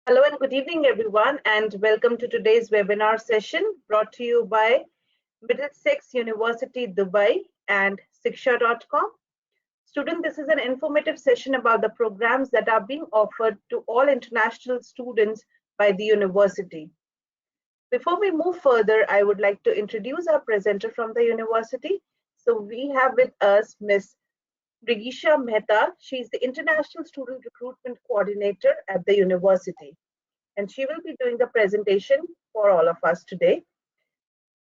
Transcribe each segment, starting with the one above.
Hello and good evening, everyone, and welcome to today's webinar session brought to you by Middlesex University, Dubai and Siksha.com. Student, this is an informative session about the programs that are being offered to all international students by the university. Before we move further, I would like to introduce our presenter from the university. So we have with us Ms. Brigisha Mehta. She is the International Student Recruitment Coordinator at the university, and she will be doing the presentation for all of us today.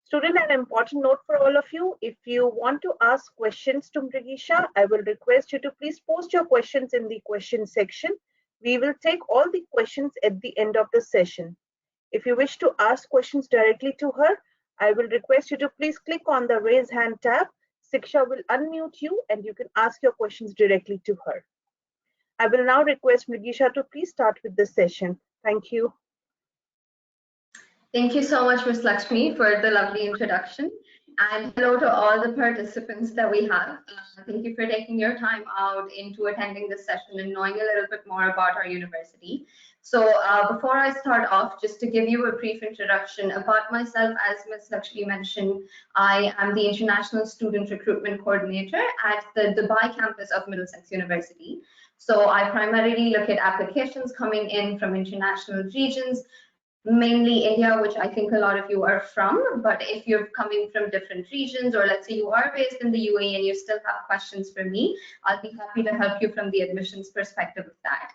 Student, an important note for all of you: if you want to ask questions to Brigisha, I will request you to please post your questions in the question section. We will take all the questions at the end of the session. If you wish to ask questions directly to her, I will request you to please click on the raise hand tab. Siksha will unmute you and you can ask your questions directly to her. I will now request Brigisha to please start with the session. Thank you. Thank you so much, Ms. Lakshmi, for the lovely introduction. And hello to all the participants that we have. Thank you for taking your time out into attending this session and knowing a little bit more about our university. So before I start off, just to give you a brief introduction about myself, as Ms. Lakshmi mentioned, I am the International Student Recruitment Coordinator at the Dubai campus of Middlesex University. So I primarily look at applications coming in from international regions, mainly India, which I think a lot of you are from. But if you're coming from different regions, or let's say you are based in the UAE and you still have questions for me, I'll be happy to help you from the admissions perspective of that.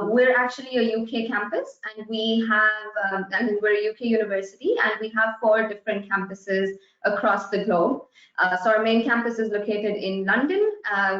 We're actually a UK campus, and we have, we're a UK university, and we have 4 different campuses across the globe. So our main campus is located in London.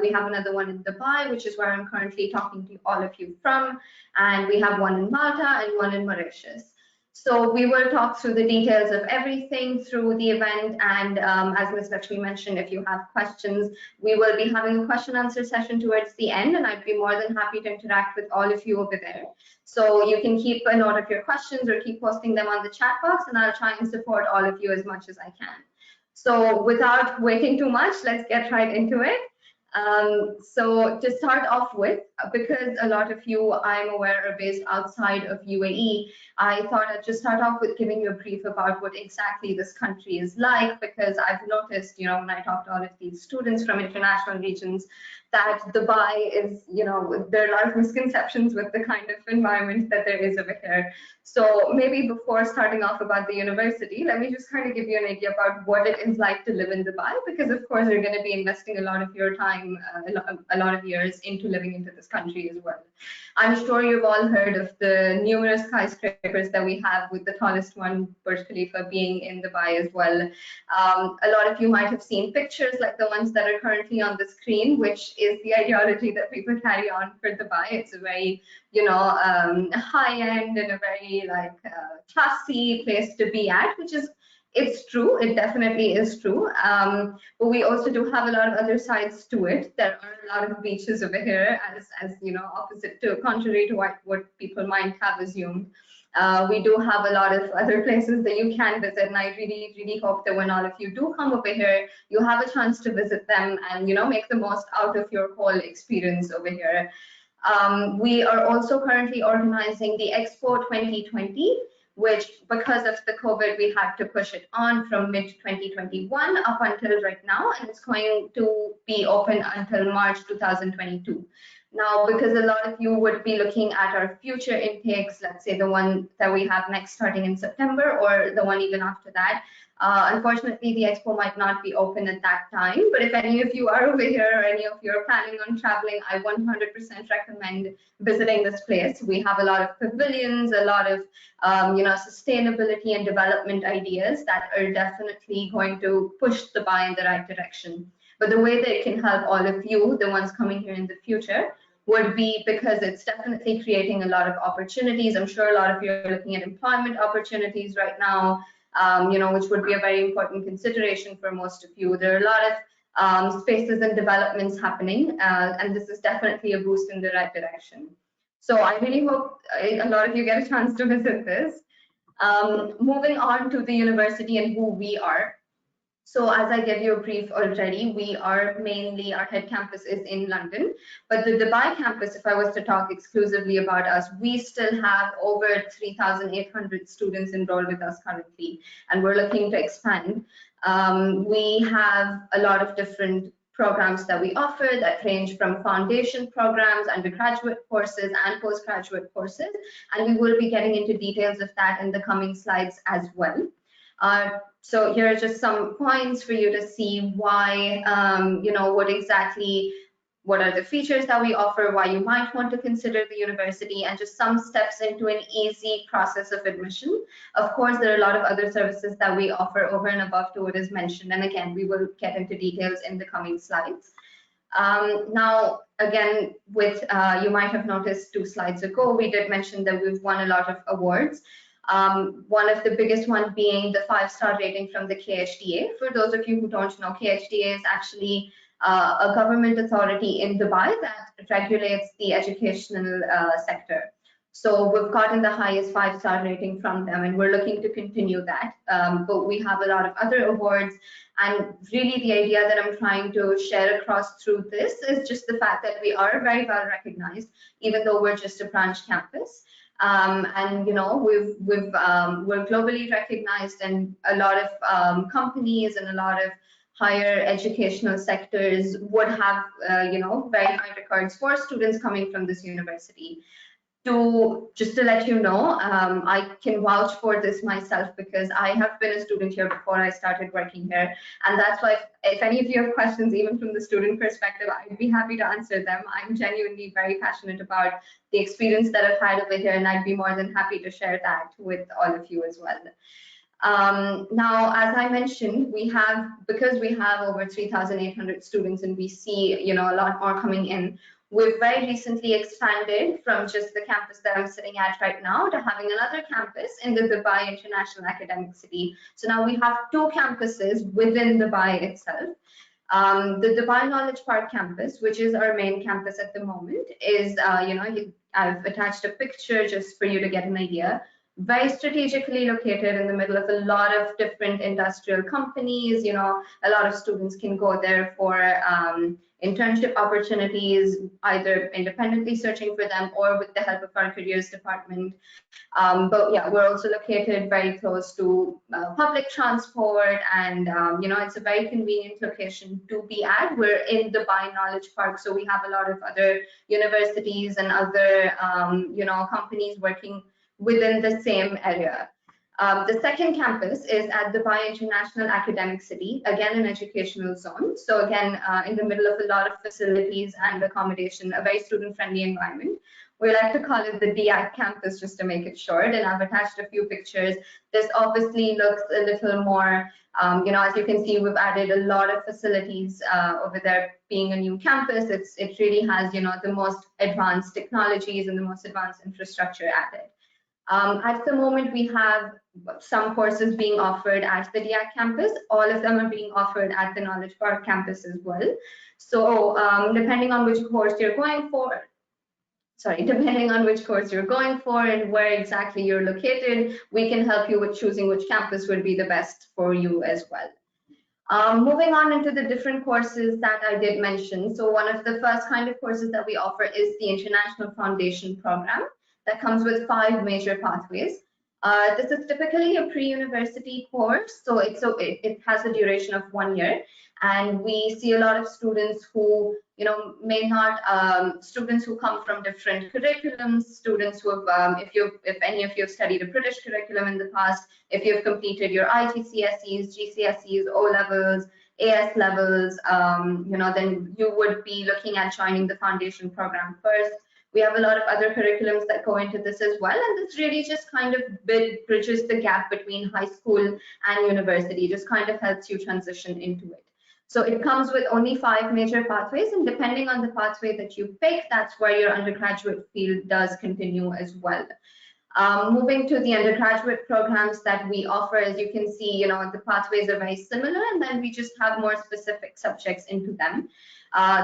We have another one in Dubai, which is where I'm currently talking to all of you from, and we have one in Malta and one in Mauritius. So we will talk through the details of everything through the event, and as Ms. Lakshmi mentioned, if you have questions, we will be having a question answer session towards the end, and I'd be more than happy to interact with all of you over there. So you can keep a note of your questions or keep posting them on the chat box, and I'll try and support all of you as much as I can. So without waiting too much, let's get right into it. So to start off with, because a lot of you, I'm aware, are based outside of UAE, I thought I'd just start off with giving you a brief about what exactly this country is like, because I've noticed, when I talk to all of these students from international regions, that Dubai is, there are a lot of misconceptions with the kind of environment that there is over here. So maybe before starting off about the university, let me just kind of give you an idea about what it is like to live in Dubai, because of course you're going to be investing a lot of your time, a lot of years into living into this country as well. I'm sure you've all heard of the numerous skyscrapers that we have, with the tallest one, Burj Khalifa, being in Dubai as well. A lot of you might have seen pictures like the ones that are currently on the screen, which is the ideology that people carry on for Dubai. It's a very, high-end and a very classy place to be at, which is, it's true, it definitely is true. But we also do have a lot of other sides to it. There are a lot of beaches over here, as opposite to, contrary to what people might have assumed. We do have a lot of other places that you can visit, and I really, really hope that when all of you do come over here, you have a chance to visit them and, make the most out of your whole experience over here. We are also currently organizing the Expo 2020, which, because of the COVID, we had to push it on from mid-2021 up until right now, and it's going to be open until March 2022. Now, because a lot of you would be looking at our future intakes, let's say the one that we have next starting in September, or the one even after that, unfortunately, the expo might not be open at that time. But if any of you are over here, or any of you are planning on traveling, I 100% recommend visiting this place. We have a lot of pavilions, a lot of sustainability and development ideas that are definitely going to push Dubai in the right direction. But the way that it can help all of you, the ones coming here in the future, would be because it's definitely creating a lot of opportunities. I'm sure a lot of you are looking at employment opportunities right now, which would be a very important consideration for most of you. There are a lot of spaces and developments happening, and this is definitely a boost in the right direction. So I really hope a lot of you get a chance to visit this. Moving on to the university and who we are. So as I gave you a brief already, we are mainly, our head campus is in London, but the Dubai campus, if I was to talk exclusively about us, we still have over 3,800 students enrolled with us currently, and we're looking to expand. We have a lot of different programs that we offer that range from foundation programs, undergraduate courses, and postgraduate courses, and we will be getting into details of that in the coming slides as well. So here are just some points for you to see why, what are the features that we offer, why you might want to consider the university, and just some steps into an easy process of admission. Of course, there are a lot of other services that we offer over and above to what is mentioned. And again, we will get into details in the coming slides. Now, again, you might have noticed 2 slides ago, we did mention that we've won a lot of awards. One of the biggest ones being the 5-star rating from the KHDA. For those of you who don't know, KHDA is actually a government authority in Dubai that regulates the educational sector. So we've gotten the highest 5-star rating from them, and we're looking to continue that. But we have a lot of other awards, and really the idea that I'm trying to share across through this is just the fact that we are very well recognized, even though we're just a branch campus. And we're globally recognized, and a lot of companies and a lot of higher educational sectors would have very high records for students coming from this university. Just to let you know, I can vouch for this myself because I have been a student here before I started working here, and that's why if any of you have questions, even from the student perspective, I'd be happy to answer them. I'm genuinely very passionate about the experience that I've had over here, and I'd be more than happy to share that with all of you as well. Now, as I mentioned, because we have over 3,800 students and we see a lot more coming in, we've very recently expanded from just the campus that I'm sitting at right now to having another campus in the Dubai International Academic City. So now we have 2 campuses within Dubai itself. The Dubai Knowledge Park campus, which is our main campus at the moment, is, I've attached a picture just for you to get an idea. Very strategically located in the middle of a lot of different industrial companies. A lot of students can go there for internship opportunities, either independently searching for them or with the help of our careers department. But yeah, we're also located very close to public transport, and it's a very convenient location to be at. We're in Dubai Knowledge Park, so we have a lot of other universities and other companies working within the same area. The second campus is at Dubai International Academic City, again an educational zone. So again, in the middle of a lot of facilities and accommodation, a very student-friendly environment. We like to call it the DAC campus just to make it short, and I've attached a few pictures. This obviously looks a little more, as you can see, we've added a lot of facilities over there. Being a new campus, it really has, the most advanced technologies and the most advanced infrastructure added. At the moment, we have some courses being offered at the DIAC campus. All of them are being offered at the Knowledge Park campus as well. So depending on which course you're going for, and where exactly you're located, we can help you with choosing which campus would be the best for you as well. Moving on into the different courses that I did mention. So one of the first kind of courses that we offer is the International Foundation program that comes with 5 major pathways. This is typically a pre-university course, so it has a duration of 1 year, and we see a lot of students who students who come from different curriculums, students who have, if any of you have studied a British curriculum in the past, if you've completed your IGCSEs, GCSEs, O levels, AS levels, then you would be looking at joining the foundation program first. We have a lot of other curriculums that go into this as well, and this really just kind of bridges the gap between high school and university, just kind of helps you transition into it. So it comes with only 5 major pathways, and depending on the pathway that you pick, that's where your undergraduate field does continue as well. Moving to the undergraduate programs that we offer, as you can see, the pathways are very similar, and then we just have more specific subjects into them.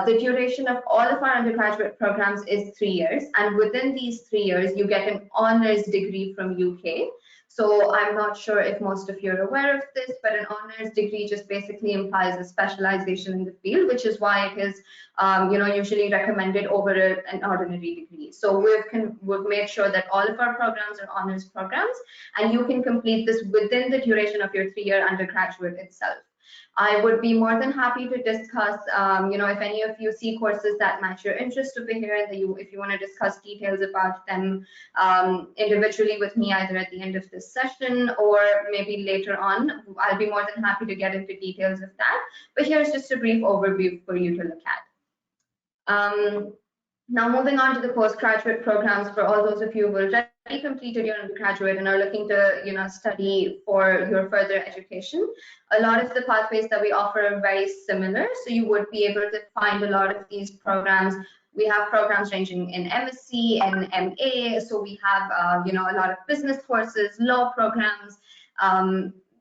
The duration of all of our undergraduate programs is 3 years, and within these 3 years, you get an honors degree from UK. So I'm not sure if most of you are aware of this, but an honors degree just basically implies a specialization in the field, which is why it is usually recommended over an ordinary degree. So we've made sure that all of our programs are honors programs, and you can complete this within the duration of your 3-year undergraduate itself. I would be more than happy to discuss, if any of you see courses that match your interest over here, and if you want to discuss details about them individually with me, either at the end of this session or maybe later on, I'll be more than happy to get into details of that. But here's just a brief overview for you to look at. Now, moving on to the postgraduate programs, for all those of you who have already completed your undergraduate and are looking to, study for your further education, a lot of the pathways that we offer are very similar. So you would be able to find a lot of these programs. We have programs ranging in MSc and MA. So we have, a lot of business courses, law programs.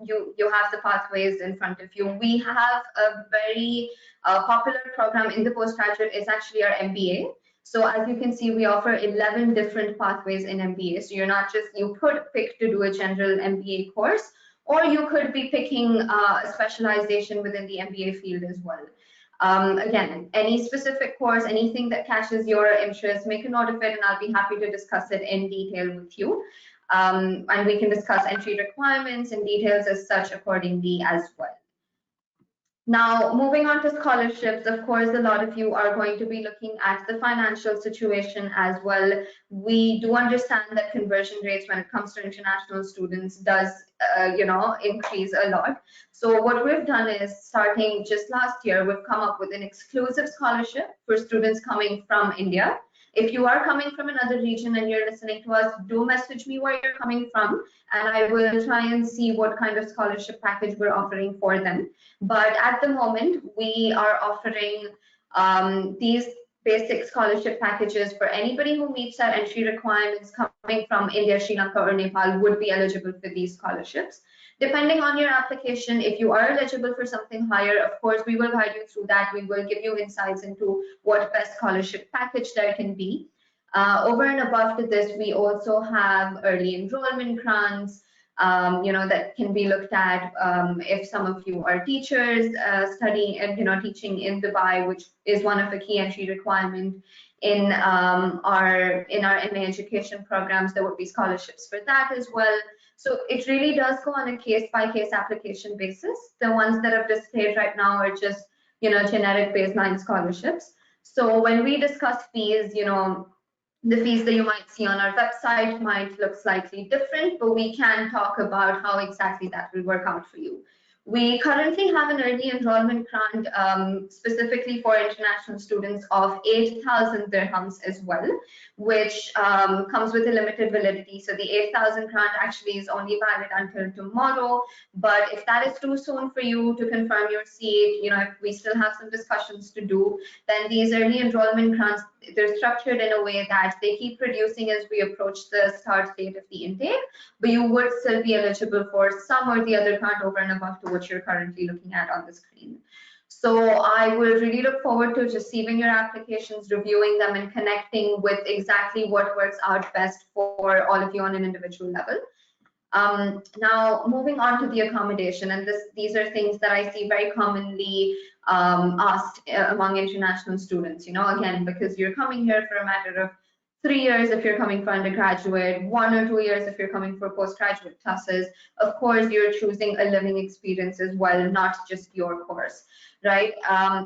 You have the pathways in front of you. We have a very popular program in the postgraduate is actually our MBA. So as you can see, we offer 11 different pathways in MBA. So you're not just, you could pick to do a general MBA course, or you could be picking a specialization within the MBA field as well. Again, any specific course, anything that catches your interest, make a note of it, and I'll be happy to discuss it in detail with you. And we can discuss entry requirements and details as such accordingly as well. Now, moving on to scholarships, of course, a lot of you are going to be looking at the financial situation as well. We do understand that conversion rates when it comes to international students does, increase a lot. So what we've done is, starting just last year, we've come up with an exclusive scholarship for students coming from India. If you are coming from another region and you're listening to us, do message me where you're coming from, and I will try and see what kind of scholarship package we're offering for them. But at the moment, we are offering these basic scholarship packages for anybody who meets our entry requirements coming from India, Sri Lanka, or Nepal would be eligible for these scholarships. Depending on your application, if you are eligible for something higher, of course, we will guide you through that. We will give you insights into what best scholarship package there can be. Over and above to this, we also have early enrollment grants, that can be looked at if some of you are teachers studying and teaching in Dubai, which is one of the key entry requirements in our MA education programs. There would be scholarships for that as well. So it really does go on a case-by-case application basis. The ones that I've displayed right now are just, generic baseline scholarships. So when we discuss fees, the fees that you might see on our website might look slightly different, but we can talk about how exactly that will work out for you. We currently have an early enrollment grant specifically for international students of 8,000 dirhams as well, which comes with a limited validity. So the 8,000 grant actually is only valid until tomorrow. But if that is too soon for you to confirm your seat, if we still have some discussions to do, then these early enrollment grants, they're structured in a way that they keep reducing as we approach the start date of the intake, but you would still be eligible for some or the other grant over and above to what you're currently looking at on the screen. So I will really look forward to receiving your applications, reviewing them, and connecting with exactly what works out best for all of you on an individual level. Now, moving on to the accommodation, and these are things that I see very commonly asked among international students, again, because you're coming here for a matter of 3 years if you're coming for undergraduate, 1 or 2 years if you're coming for postgraduate classes. Of course, you're choosing a living experience as well, not just your course, right?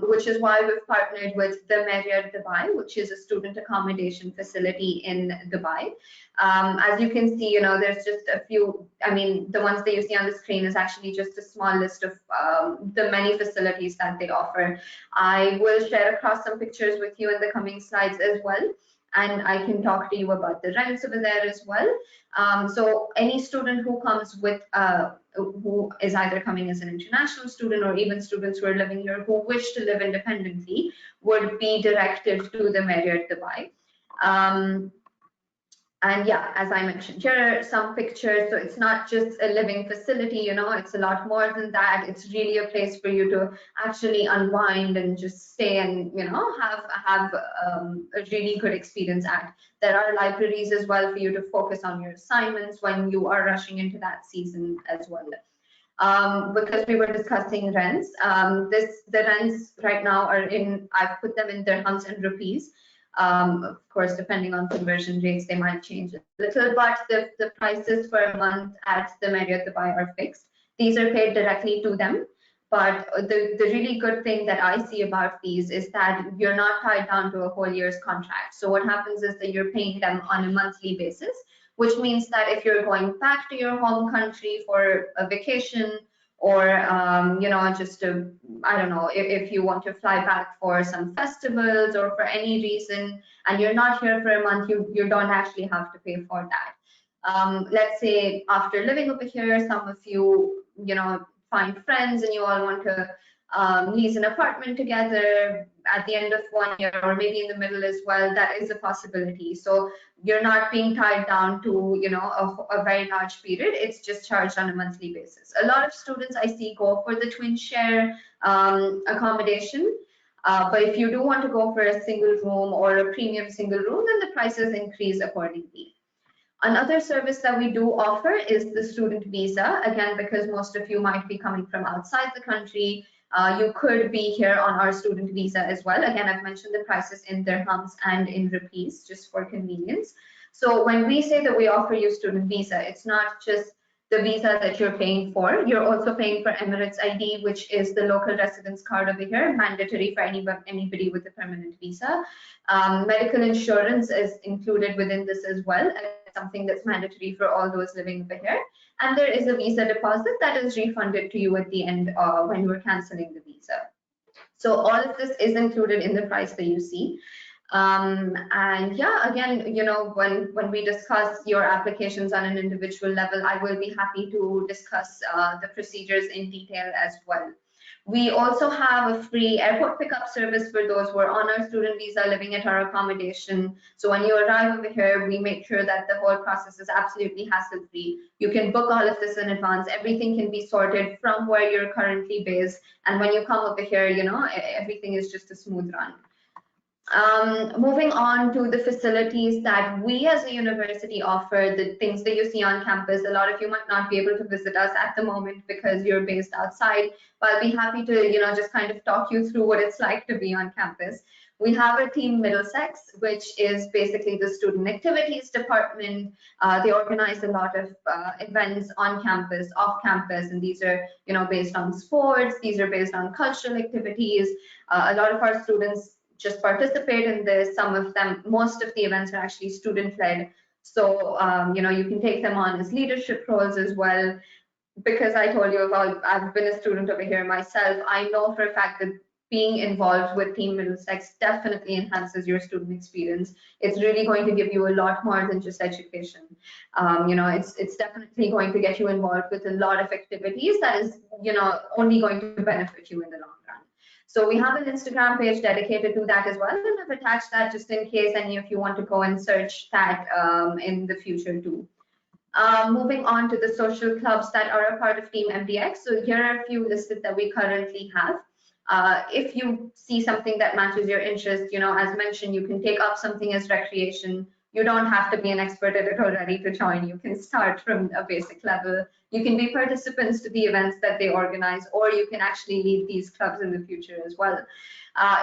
Which is why we've partnered with the Marriott Dubai, which is a student accommodation facility in Dubai. As you can see, there's just a few, the ones that you see on the screen is actually just a small list of the many facilities that they offer. I will share across some pictures with you in the coming slides as well, and I can talk to you about the rents over there as well. So any student who comes with, who is either coming as an international student or even students who are living here who wish to live independently would be directed to the Marriott Dubai. And yeah, as I mentioned, here are some pictures. So it's not just a living facility, you know, it's a lot more than that. It's really a place for you to actually unwind and just stay and, you know, have a really good experience at. There are libraries as well for you to focus on your assignments when you are rushing into that season as well. Because we were discussing rents, the rents right now are I've put them in dirhams and rupees. Of course, depending on conversion rates, they might change a little, but the prices for a month at the Marriott Dubai are fixed. These are paid directly to them. But the really good thing that I see about these is that you're not tied down to a whole year's contract. So what happens is that you're paying them on a monthly basis, which means that if you're going back to your home country for a vacation, or you know, just to, I don't know, if you want to fly back for some festivals or for any reason, and you're not here for a month, you don't actually have to pay for that. Let's say after living over here, some of you, you know, find friends and you all want to lease an apartment together at the end of 1 year, or maybe in the middle as well. That is a possibility. So you're not being tied down to, you know, a very large period. It's just charged on a monthly basis. A lot of students I see go for the twin share accommodation. But if you do want to go for a single room or a premium single room, then the prices increase accordingly. Another service that we do offer is the student visa. Again, because most of you might be coming from outside the country, you could be here on our student visa as well. Again, I've mentioned the prices in dirhams and in rupees just for convenience. So when we say that we offer you student visa, it's not just the visa that you're paying for. You're also paying for Emirates ID, which is the local residence card over here, mandatory for anybody with a permanent visa. Medical insurance is included within this as well, something that's mandatory for all those living over here. And there is a visa deposit that is refunded to you at the end when you're canceling the visa. So all of this is included in the price that you see. And yeah, again, you know, when we discuss your applications on an individual level, I will be happy to discuss the procedures in detail as well. We also have a free airport pickup service for those who are on our student visa living at our accommodation. So when you arrive over here, we make sure that the whole process is absolutely hassle-free. You can book all of this in advance. Everything can be sorted from where you're currently based. And when you come over here, you know, everything is just a smooth run. Moving on to the facilities that we as a university offer, the things that you see on campus. A lot of you might not be able to visit us at the moment because you're based outside, but I'll be happy to, you know, just kind of talk you through what it's like to be on campus. We have a team Middlesex, which is basically the student activities department. They organize a lot of events on campus, off campus, and these are, you know, based on sports. These are based on cultural activities. A lot of our students just participate in this. Some of them, most of the events are actually student-led. So, you know, you can take them on as leadership roles as well. Because I told you about, I've been a student over here myself, I know for a fact that being involved with Team Middlesex definitely enhances your student experience. It's really going to give you a lot more than just education. You know, it's definitely going to get you involved with a lot of activities that is, you know, only going to benefit you in the long run. So we have an Instagram page dedicated to that as well, and I've attached that just in case any of you want to go and search that in the future too. Moving on to the social clubs that are a part of Team MDX. So here are a few listed that we currently have. If you see something that matches your interest, you know, as mentioned, you can take up something as recreation. You don't have to be an expert at it already to join. You can start from a basic level. You can be participants to the events that they organize, or you can actually lead these clubs in the future as well.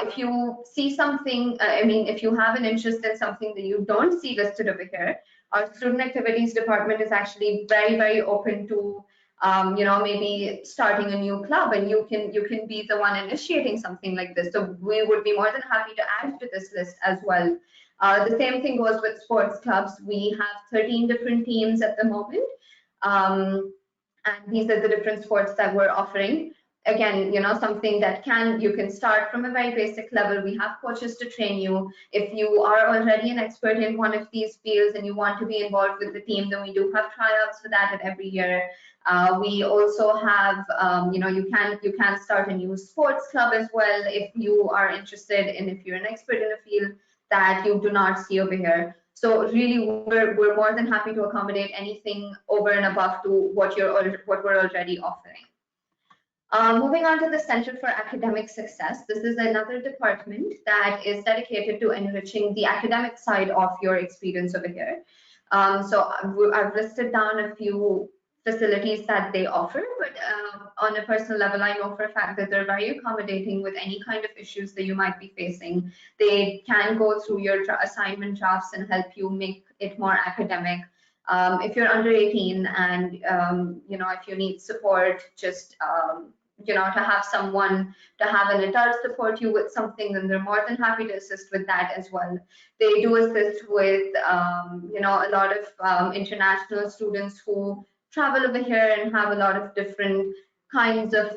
If you see something, I mean, if you have an interest in something that you don't see listed over here, our student activities department is actually very, very open to, you know, maybe starting a new club, and you can be the one initiating something like this. So we would be more than happy to add to this list as well. The same thing goes with sports clubs. We have 13 different teams at the moment, and these are the different sports that we're offering. Again, you know, something that you can start from a very basic level. We have coaches to train you. If you are already an expert in one of these fields and you want to be involved with the team, then we do have tryouts for that every year. We also have, you know, you can start a new sports club as well if you are interested and if you're an expert in a field that you do not see over here. So really, we're more than happy to accommodate anything over and above to what we're already offering. Moving on to the Center for Academic Success, this is another department that is dedicated to enriching the academic side of your experience over here. So I've listed down a few facilities that they offer, but on a personal level, I know for a fact that they're very accommodating with any kind of issues that you might be facing. They can go through your assignment drafts and help you make it more academic. If you're under 18 and if you need support, just to have someone, to have an adult support you with something, then they're more than happy to assist with that as well. They do assist with a lot of international students who travel over here and have a lot of different kinds of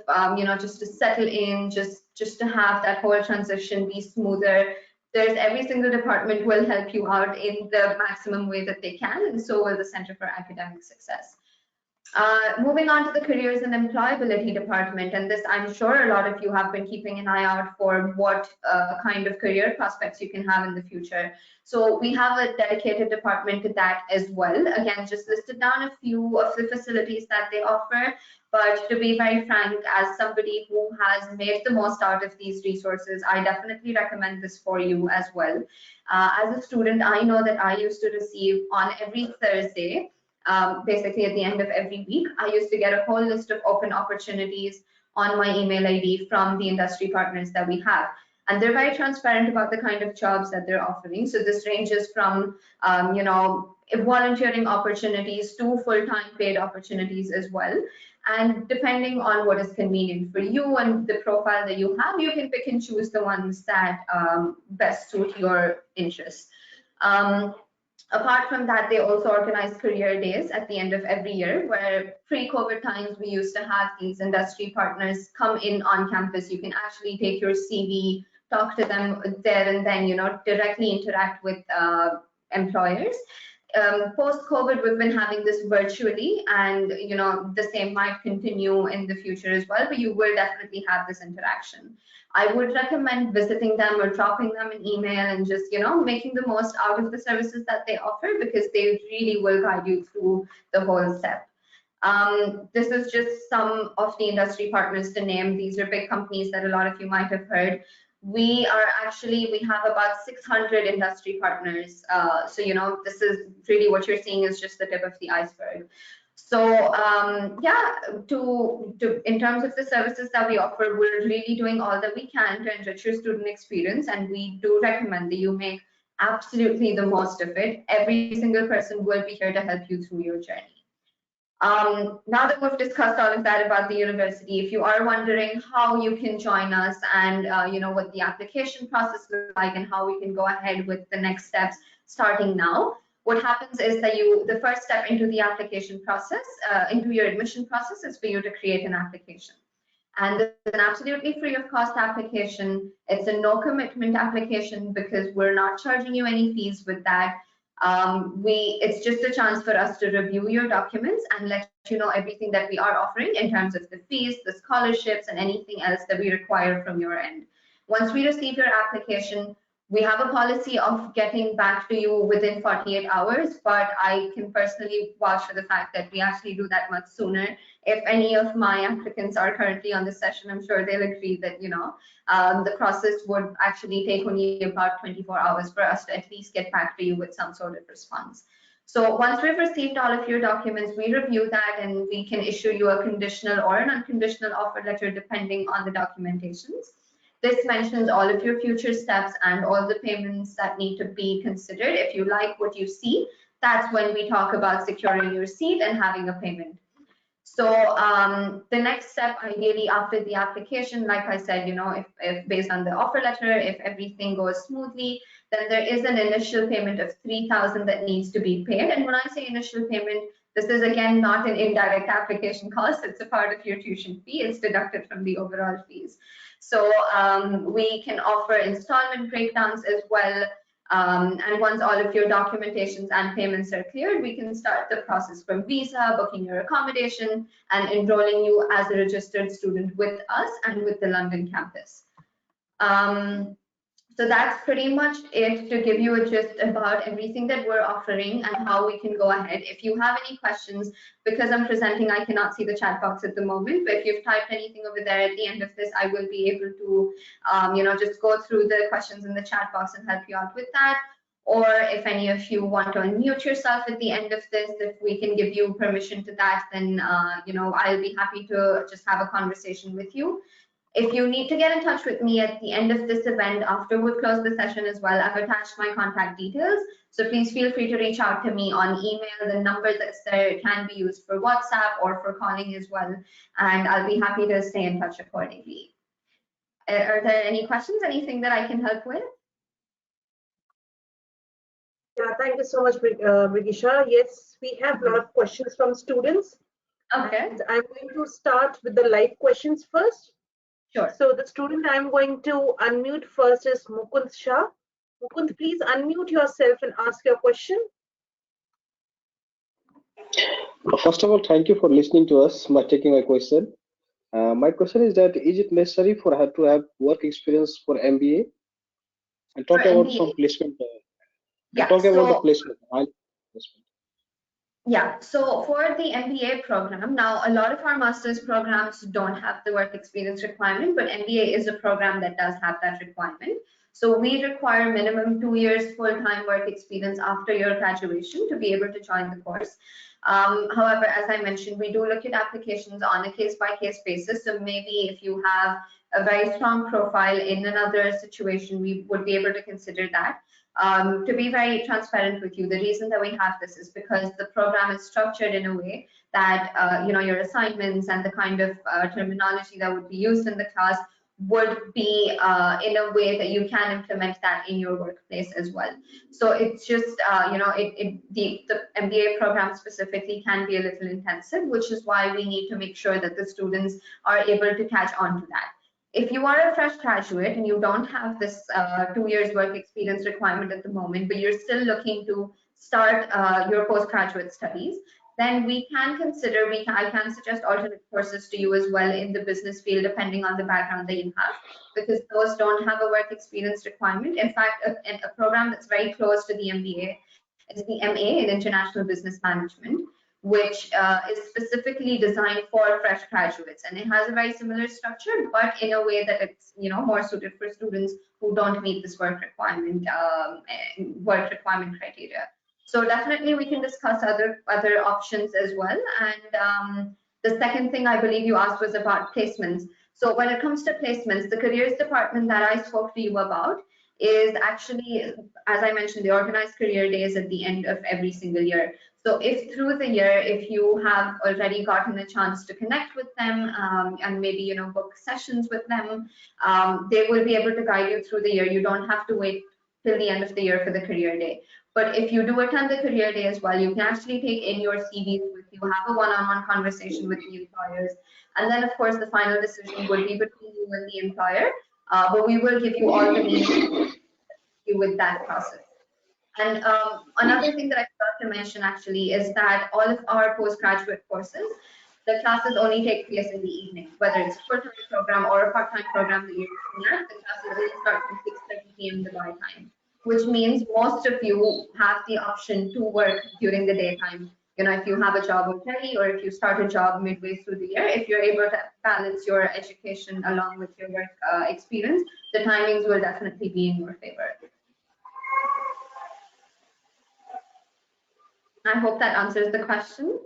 just to settle in, just to have that whole transition be smoother. There's every single department will help you out in the maximum way that they can, and so will the Center for Academic Success. Moving on to the Careers and Employability Department, and this I'm sure a lot of you have been keeping an eye out for what kind of career prospects you can have in the future. So we have a dedicated department to that as well. Again, just listed down a few of the facilities that they offer, but to be very frank, as somebody who has made the most out of these resources, I definitely recommend this for you as well. As a student, I know that I used to receive on every Thursday, basically at the end of every week, I used to get a whole list of open opportunities on my email ID from the industry partners that we have. And they're very transparent about the kind of jobs that they're offering. So this ranges from, volunteering opportunities to full-time paid opportunities as well. And depending on what is convenient for you and the profile that you have, you can pick and choose the ones that best suit your interests. Apart from that, they also organize career days at the end of every year, where pre-COVID times, we used to have these industry partners come in on campus. You can actually take your CV, talk to them there and then, directly interact with employers. Post-COVID, we've been having this virtually, and the same might continue in the future as well, but you will definitely have this interaction. I would recommend visiting them or dropping them an email and just making the most out of the services that they offer, because they really will guide you through the whole step. This is just some of the industry partners to name. These are big companies that a lot of you might have heard. We have about 600 industry partners. So, this is really what you're seeing is just the tip of the iceberg. So, in terms of the services that we offer, we're really doing all that we can to enrich your student experience. And we do recommend that you make absolutely the most of it. Every single person will be here to help you through your journey. Now that we've discussed all of that about the university, if you are wondering how you can join us and what the application process looks like and how we can go ahead with the next steps starting now, what happens is that the first step into the application process, into your admission process, is for you to create an application. And it's an absolutely free of cost application. It's a no commitment application because we're not charging you any fees with that. It's just a chance for us to review your documents and let you know everything that we are offering in terms of the fees, the scholarships, and anything else that we require from your end. Once we receive your application, we have a policy of getting back to you within 48 hours, but I can personally vouch for the fact that we actually do that much sooner. If any of my applicants are currently on this session, I'm sure they'll agree that, the process would actually take only about 24 hours for us to at least get back to you with some sort of response. So once we've received all of your documents, we review that and we can issue you a conditional or an unconditional offer letter depending on the documentations. This mentions all of your future steps and all the payments that need to be considered. If you like what you see, that's when we talk about securing your seat and having a payment. So the next step, ideally after the application, like I said, if based on the offer letter, if everything goes smoothly, then there is an initial payment of $3,000 that needs to be paid. And when I say initial payment, this is again not an indirect application cost. It's a part of your tuition fee. It's deducted from the overall fees. So we can offer installment breakdowns as well. And once all of your documentations and payments are cleared, we can start the process from visa, booking your accommodation, and enrolling you as a registered student with us and with the London campus. So that's pretty much it to give you a gist about everything that we're offering and how we can go ahead. If you have any questions, because I'm presenting, I cannot see the chat box at the moment, but if you've typed anything over there at the end of this, I will be able to, just go through the questions in the chat box and help you out with that. Or if any of you want to unmute yourself at the end of this, if we can give you permission to that, then, I'll be happy to just have a conversation with you. If you need to get in touch with me at the end of this event, after we close the session as well, I've attached my contact details. So please feel free to reach out to me on email. The number that's there can be used for WhatsApp or for calling as well. And I'll be happy to stay in touch accordingly. Are there any questions, anything that I can help with? Yeah, thank you so much, Brigisha. Yes, we have a lot of questions from students. Okay. And I'm going to start with the live questions first. Sure. So the student I'm going to unmute first is Mukund Shah. Mukund, please unmute yourself and ask your question. First of all, thank you for listening to us by taking my question. My question is that is it necessary for her to have work experience for MBA? And talk For about MBA? some placement. Yeah, talk about the placement. Yeah, so for the MBA program, now a lot of our master's programs don't have the work experience requirement, but MBA is a program that does have that requirement. So we require minimum 2 years full-time work experience after your graduation to be able to join the course. However, as I mentioned, we do look at applications on a case-by-case basis. So maybe if you have a very strong profile in another situation, we would be able to consider that. To be very transparent with you, the reason that we have this is because the program is structured in a way that your assignments and the kind of terminology that would be used in the class would be in a way that you can implement that in your workplace as well. So it's just the MBA program specifically can be a little intensive, which is why we need to make sure that the students are able to catch on to that. If you are a fresh graduate and you don't have this 2 years work experience requirement at the moment, but you're still looking to start your postgraduate studies, then we can consider, I can suggest alternate courses to you as well in the business field, depending on the background that you have, because those don't have a work experience requirement. In fact, a program that's very close to the MBA is the MA in International Business Management, which is specifically designed for fresh graduates, and it has a very similar structure, but in a way that it's more suited for students who don't meet this work requirement criteria. So definitely we can discuss other options as well. And the second thing I believe you asked was about placements. So when it comes to placements, the careers department that I spoke to you about is actually, as I mentioned, they organize career days at the end of every single year. So if through the year, if you have already gotten a chance to connect with them and maybe book sessions with them, they will be able to guide you through the year. You don't have to wait till the end of the year for the career day. But if you do attend the career day as well, you can actually take in your CVs with you, have a one-on-one conversation with the employers, and then of course the final decision would be between you and the employer. But we will give you all the means with that process. And another thing that I forgot to mention actually is that all of our postgraduate courses, the classes only take place in the evening, whether it's a full-time program or a part-time program that you're looking at. The classes only start from 6:30 p.m. Dubai time, which means most of you have the option to work during the daytime. If you have a job already, or if you start a job midway through the year, if you're able to balance your education along with your work experience, the timings will definitely be in your favor. I hope that answers the question.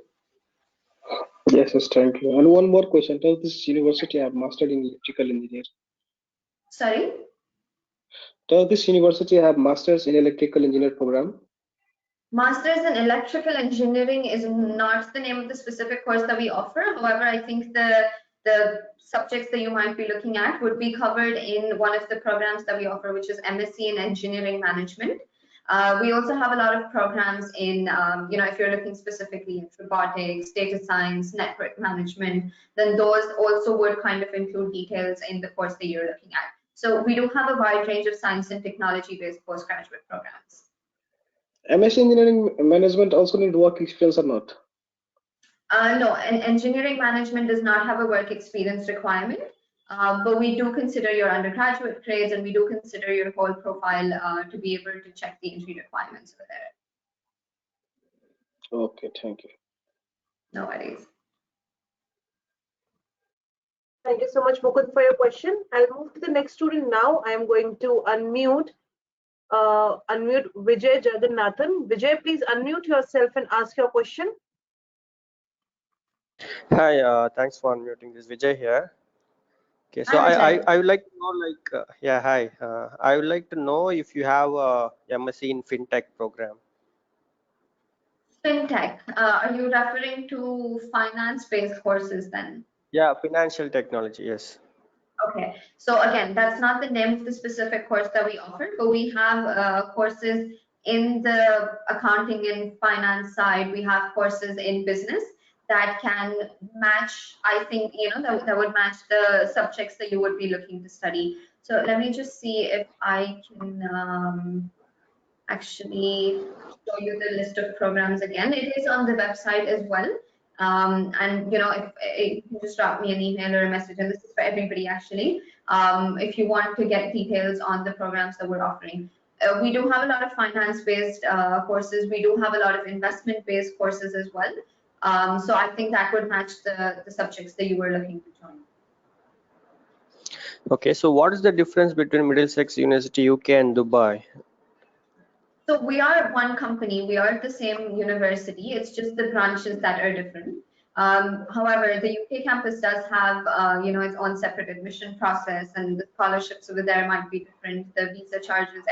Yes, thank you. And one more question. Does this university have mastered in electrical engineering? Sorry? Does this university have masters in electrical engineer program? Masters in electrical engineering is not the name of the specific course that we offer. However, I think the subjects that you might be looking at would be covered in one of the programs that we offer, which is MSc in engineering management. We also have a lot of programs in, if you're looking specifically at robotics, data science, network management, then those also would kind of include details in the course that you're looking at. So we do have a wide range of science and technology-based postgraduate programs. MSc engineering management also need work experience or not? No, and engineering management does not have a work experience requirement. But we do consider your undergraduate grades, and we do consider your whole profile to be able to check the entry requirements over there. Okay, thank you. No worries. Thank you so much, Mukund, for your question. I'll move to the next student now. I am going to unmute Vijay Jagannathan. Vijay, please unmute yourself and ask your question. Hi, thanks for unmuting this. Vijay here. Okay, so Hi, I Vijay. I would like to know yeah, hi. I would like to know if you have a MSc in FinTech program. FinTech, are you referring to finance-based courses then? Yeah, financial technology, yes. Okay, so again, that's not the name of the specific course that we offer, but we have courses in the accounting and finance side. We have courses in business that can match, I think, that would match the subjects that you would be looking to study. So let me just see if I can actually show you the list of programs again. It is on the website as well. And if you can just drop me an email or a message, and this is for everybody actually, if you want to get details on the programs that we're offering. We do have a lot of finance-based courses. We do have a lot of investment-based courses as well. So I think that would match the subjects that you were looking to join. Okay, so what is the difference between Middlesex University UK and Dubai? So we are one company, we are the same university, it's just the branches that are different. However, the UK campus does have, its own separate admission process, and the scholarships over there might be different, the visa charges,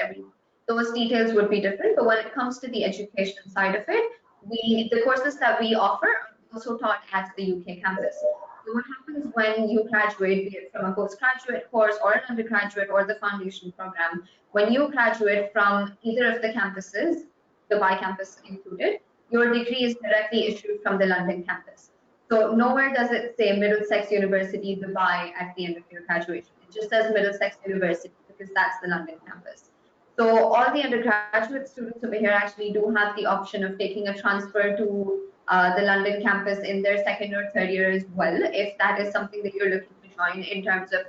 those details would be different. But when it comes to the education side of it, the courses that we offer are also taught at the UK campus. So what happens when you graduate, be it from a postgraduate course or an undergraduate or the foundation program, when you graduate from either of the campuses, Dubai campus included, your degree is directly issued from the London campus. So nowhere does it say Middlesex University Dubai at the end of your graduation. It just says Middlesex University because that's the London campus. So all the undergraduate students over here actually do have the option of taking a transfer to the London campus in their second or third year as well, if that is something that you're looking to join in terms of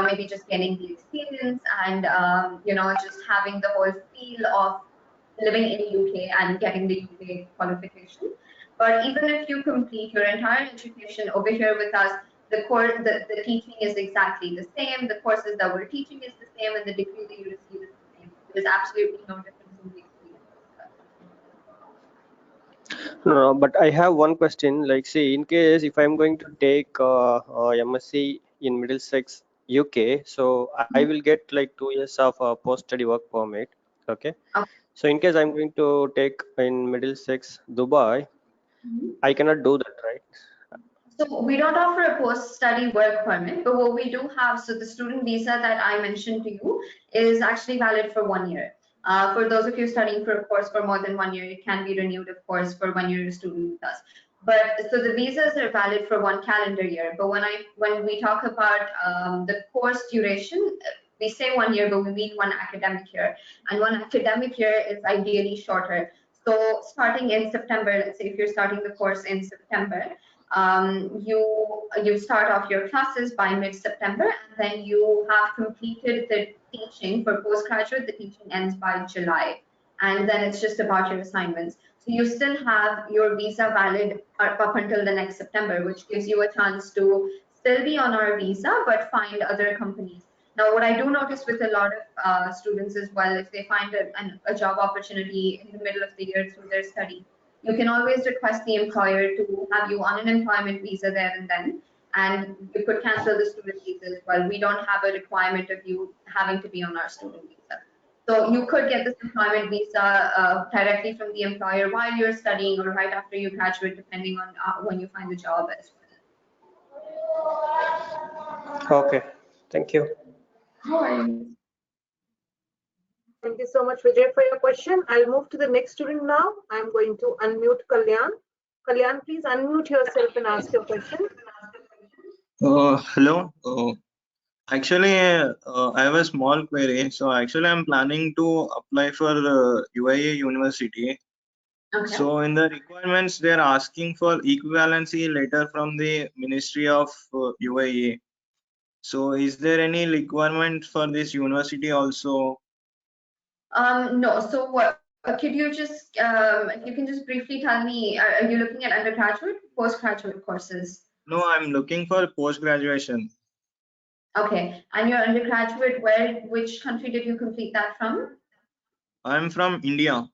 maybe just getting the experience and, just having the whole feel of living in UK and getting the UK qualification. But even if you complete your entire education over here with us, the teaching is exactly the same, the courses that we're teaching is the same, and the degree that you receive is the same. There's absolutely no difference in the experience. No, but I have one question. Like, say, in case if I'm going to take MSc in Middlesex UK, so I will get like 2 years of post-study work permit. Okay. Okay. So in case I'm going to take in Middlesex Dubai, I cannot do that, right? So we don't offer a post-study work permit, but what we do have, so the student visa that I mentioned to you is actually valid for 1 year. For those of you studying for a course for more than 1 year, it can be renewed, of course, for when you're a student with us. But so the visas are valid for 1 calendar year. But when we talk about the course duration, we say 1 year, but we mean 1 academic year. And 1 academic year is ideally shorter. So starting in September, let's say if you're starting the course in September, you start off your classes by mid-September, and then you have completed the teaching for postgraduate. The teaching ends by July, and then it's just about your assignments. So you still have your visa valid up until the next September, which gives you a chance to still be on our visa, but find other companies. Now, what I do notice with a lot of students as well, if they find a job opportunity in the middle of the year through their study, you can always request the employer to have you on an employment visa there and then, and you could cancel the student visa as well. We don't have a requirement of you having to be on our student visa. So you could get this employment visa directly from the employer while you're studying or right after you graduate, depending on when you find the job as well. Okay, thank you. No worries. Thank you so much, Vijay, for your question. I'll move to the next student now. I'm going to unmute Kalyan. Kalyan, please unmute yourself and ask your question. Hello. Actually, I have a small query. So actually, I'm planning to apply for UAE University. Okay. So in the requirements, they're asking for equivalency letter from the Ministry of UAE. So is there any requirement for this university also? No. So what? Could you just, if you can just briefly tell me, are you looking at undergraduate, postgraduate courses? No, I'm looking for post-graduation. Okay. And your undergraduate, which country did you complete that from? I'm from India.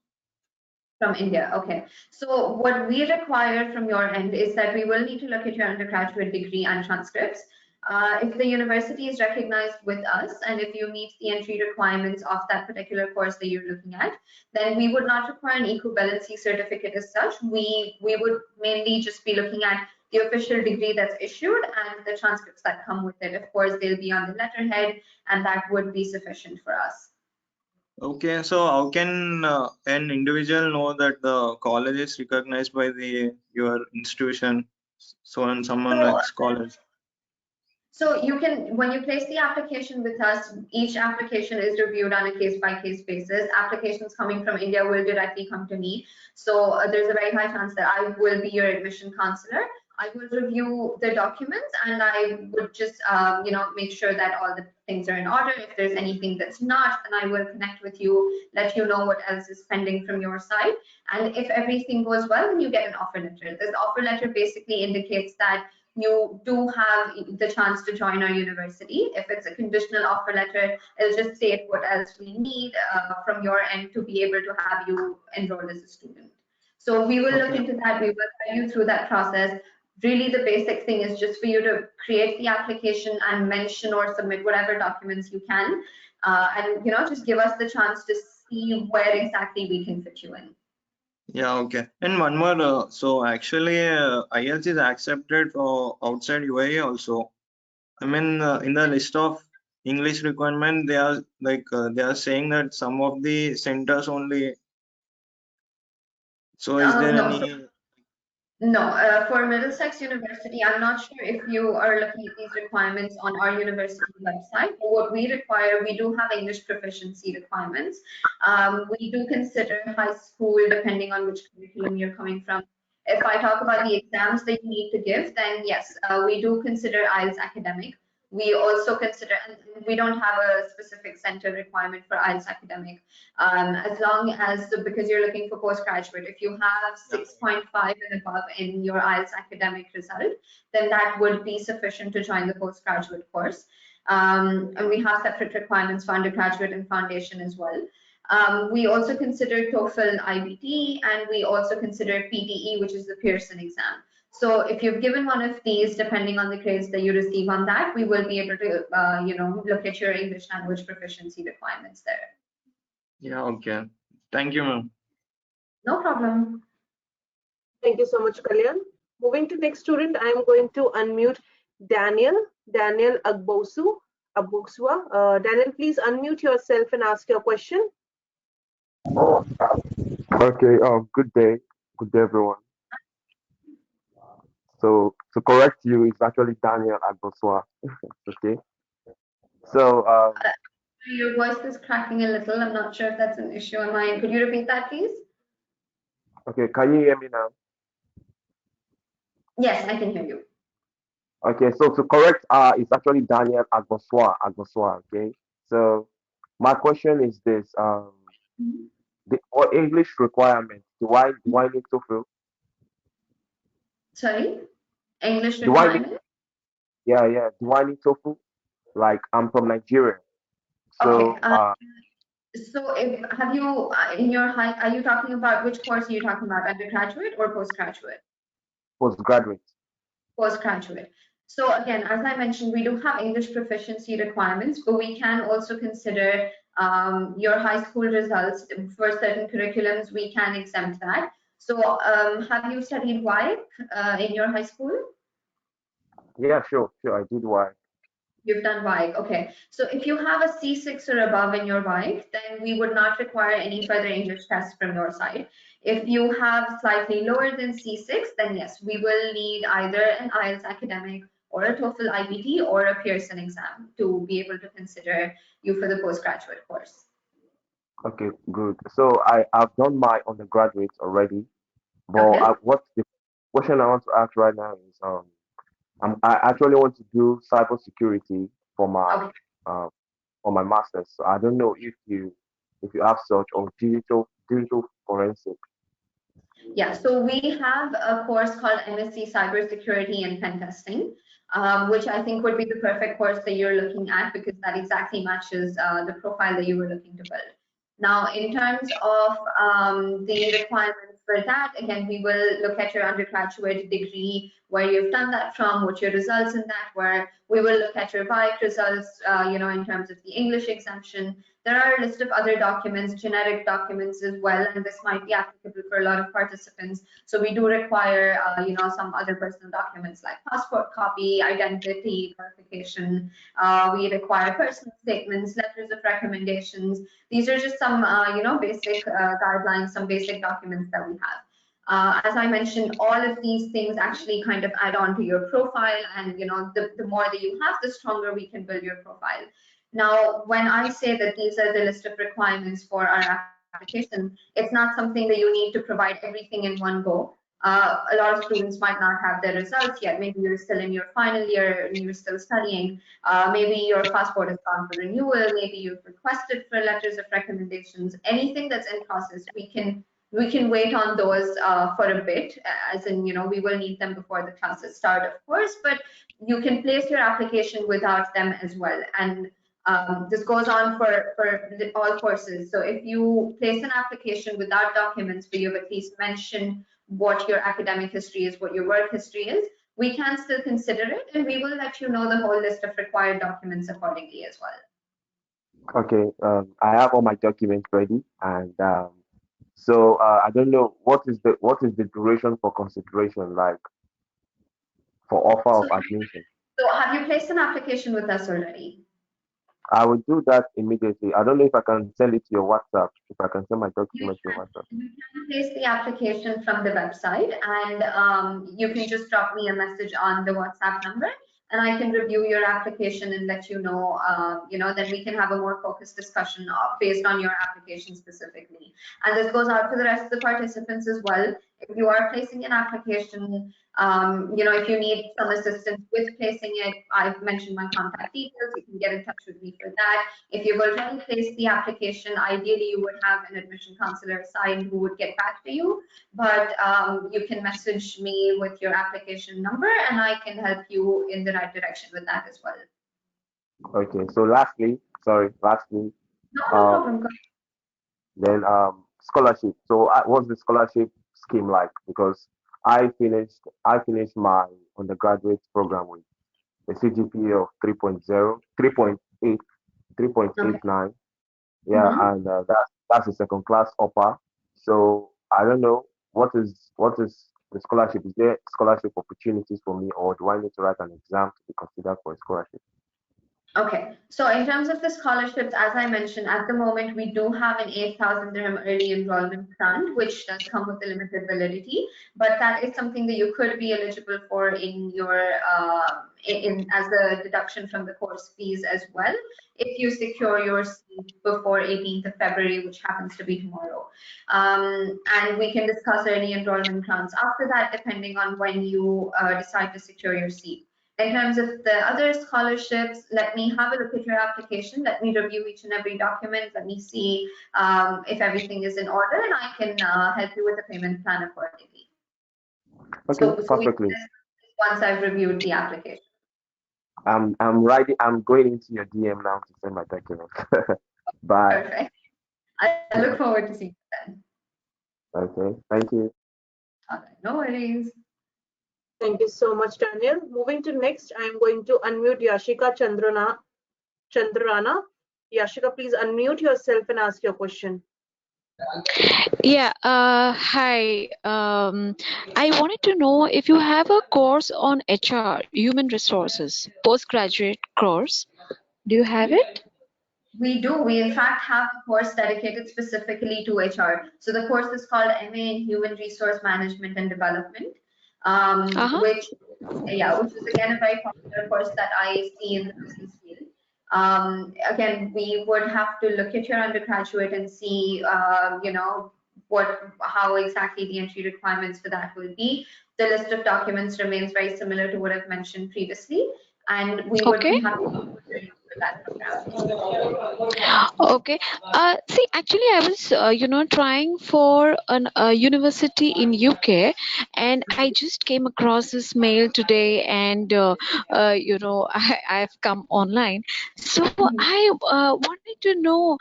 From India. Okay. So what we require from your end is that we will need to look at your undergraduate degree and transcripts. If the university is recognized with us and if you meet the entry requirements of that particular course that you're looking at, then we would not require an equivalency certificate as such. We would mainly just be looking at the official degree that's issued and the transcripts that come with it. Of course, they'll be on the letterhead, and that would be sufficient for us. Okay, so how can an individual know that the college is recognized by your institution, so and someone So like college? So you can, when you place the application with us, each application is reviewed on a case-by-case basis. Applications coming from India will directly come to me. So there's a very high chance that I will be your admission counselor. I will review the documents and I would just, make sure that all the things are in order. If there's anything that's not, then I will connect with you, let you know what else is pending from your side. And if everything goes well, then you get an offer letter. This offer letter basically indicates that you do have the chance to join our university. If it's a conditional offer letter, it'll just state what else we need from your end to be able to have you enrolled as a student. So we will look Okay. into that. We will guide you through that process. Really, the basic thing is just for you to create the application and mention or submit whatever documents you can, and just give us the chance to see where exactly we can fit you in. Yeah, okay. And one more, so actually IELTS is accepted for outside UAE also. I mean, in the list of English requirement, they are like they are saying that some of the centers only. So is there No, so any? No, for Middlesex University, I'm not sure if you are looking at these requirements on our university website. But what we require, we do have English proficiency requirements. We do consider high school, depending on which curriculum you're coming from. If I talk about the exams that you need to give, then yes, we do consider IELTS academic. We also consider, and we don't have a specific center requirement for IELTS academic. As long as, because you're looking for postgraduate, if you have 6.5 and above in your IELTS academic result, then that would be sufficient to join the postgraduate course. And we have separate requirements for undergraduate and foundation as well. We also consider TOEFL IBT, and we also consider PTE, which is the Pearson exam. So if you've given one of these, depending on the grades that you receive on that, we will be able to, look at your English language proficiency requirements there. Yeah, okay. Thank you, ma'am. No problem. Thank you so much, Kalyan. Moving to next student, I am going to unmute Daniel Agbosua. Daniel, please unmute yourself and ask your question. Okay, good day. Good day, everyone. So to correct you, it's actually Daniel Agboswa. Okay. So Your voice is cracking a little. I'm not sure if that's an issue on mine. Could you repeat that, please? okay, can you hear me now? Yes, I can hear you. Okay, so to correct, it's actually Daniel Agboswa. Okay. So my question is this: the for English requirement, do I need TOEFL? Sorry? English Do I need requirement? yeah? Do I need TOEFL? Like I'm from Nigeria, Okay. so So if have you in your high, are you talking about which course are you talking about, undergraduate or postgraduate? postgraduate. Postgraduate. So again, as I mentioned, we do have English proficiency requirements, but we can also consider your high school results for certain curriculums. We can exempt that. So have you studied WIC in your high school? Yeah, sure. I did why. You've done WIC, okay. So if you have a C6 or above in your WIC, then we would not require any further English tests from your side. If you have slightly lower than C6, then yes, we will need either an IELTS academic or a TOEFL IBT or a Pearson exam to be able to consider you for the postgraduate course. Okay, good. So I've done my undergraduate already, but Okay. what the question I want to ask right now is I actually want to do cybersecurity, for my master's. So I don't know if you have such, or digital forensic. Yeah, so we have a course called MSc Cybersecurity and Pen Testing, which I think would be the perfect course that you're looking at, because that exactly matches the profile that you were looking to build. Now, in terms of the requirements for that, again, we will look at your undergraduate degree, where you've done that from, what your results in that were. We will look at your BIC results, in terms of the English exemption. There are a list of other documents, generic documents as well, and this might be applicable for a lot of participants. So we do require, some other personal documents like passport copy, identity verification. We require personal statements, letters of recommendations. These are just some, basic guidelines, some basic documents that we have. As I mentioned, all of these things actually kind of add on to your profile, and the more that you have, the stronger we can build your profile. Now, when I say that these are the list of requirements for our application, it's not something that you need to provide everything in one go. A lot of students might not have their results yet. Maybe you're still in your final year and you're still studying. Maybe your passport has gone for renewal. Maybe you've requested for letters of recommendations. Anything that's in process, we can wait on those for a bit, as in, we will need them before the classes start, of course, but you can place your application without them as well. And this goes on for all courses. So if you place an application without documents, where you've at least mentioned what your academic history is, what your work history is, we can still consider it, and we will let you know the whole list of required documents accordingly as well. Okay, I have all my documents ready, and so I don't know what is the duration for consideration, like for offer of admission. So have you placed an application with us already? I will do that immediately. I don't know if I can send it to your WhatsApp. If I can send my documents to your WhatsApp. You can place the application from the website, and you can just drop me a message on the WhatsApp number, and I can review your application and let you know, then we can have a more focused discussion based on your application specifically. And this goes out to the rest of the participants as well. If you are placing an application, if you need some assistance with placing it, I've mentioned my contact details. You can get in touch with me for that. If you've already placed the application, ideally you would have an admission counselor assigned who would get back to you, but you can message me with your application number, and I can help you in the right direction with that as well. Okay, so lastly, No problem. then scholarship. So what's the scholarship scheme like? Because I finished my undergraduate program with a CGPA of 3.0, 3.8, 3.89. Yeah, and that's a second class upper. So I don't know what is the scholarship. Is there scholarship opportunities for me, or do I need to write an exam to be considered for a scholarship? Okay, so in terms of the scholarships, as I mentioned, at the moment we do have an 8,000 dirham early enrollment grant, which does come with a limited validity, but that is something that you could be eligible for in your as a deduction from the course fees as well, if you secure your seat before 18th of February, which happens to be tomorrow. And we can discuss early enrollment grants after that, depending on when you decide to secure your seat. In terms of the other scholarships, let me have a look at your application. Let me review each and every document. Let me see if everything is in order, and I can help you with the payment plan accordingly. Okay, So perfectly. Once I've reviewed the application. I'm going into your DM now to send my documents. Bye. Perfect. I look forward to seeing you then. Okay, thank you. All right, no worries. Thank you so much, Daniel. Moving to next, I am going to unmute Yashika Chandrana. Yashika, please unmute yourself and ask your question. Yeah, hi. I wanted to know if you have a course on HR, human resources, postgraduate course. Do you have it? We do. We in fact have a course dedicated specifically to HR. So the course is called MA in Human Resource Management and Development, which is again a very popular course that I see in the business field. Again, we would have to look at your undergraduate and see, how exactly the entry requirements for that will be. The list of documents remains very similar to what I've mentioned previously. and we would Okay. be happy to consider you for that program. Okay. See, actually, I was, trying for an university in UK, and I just came across this mail today, and I've come online. So Mhm. I wanted to know,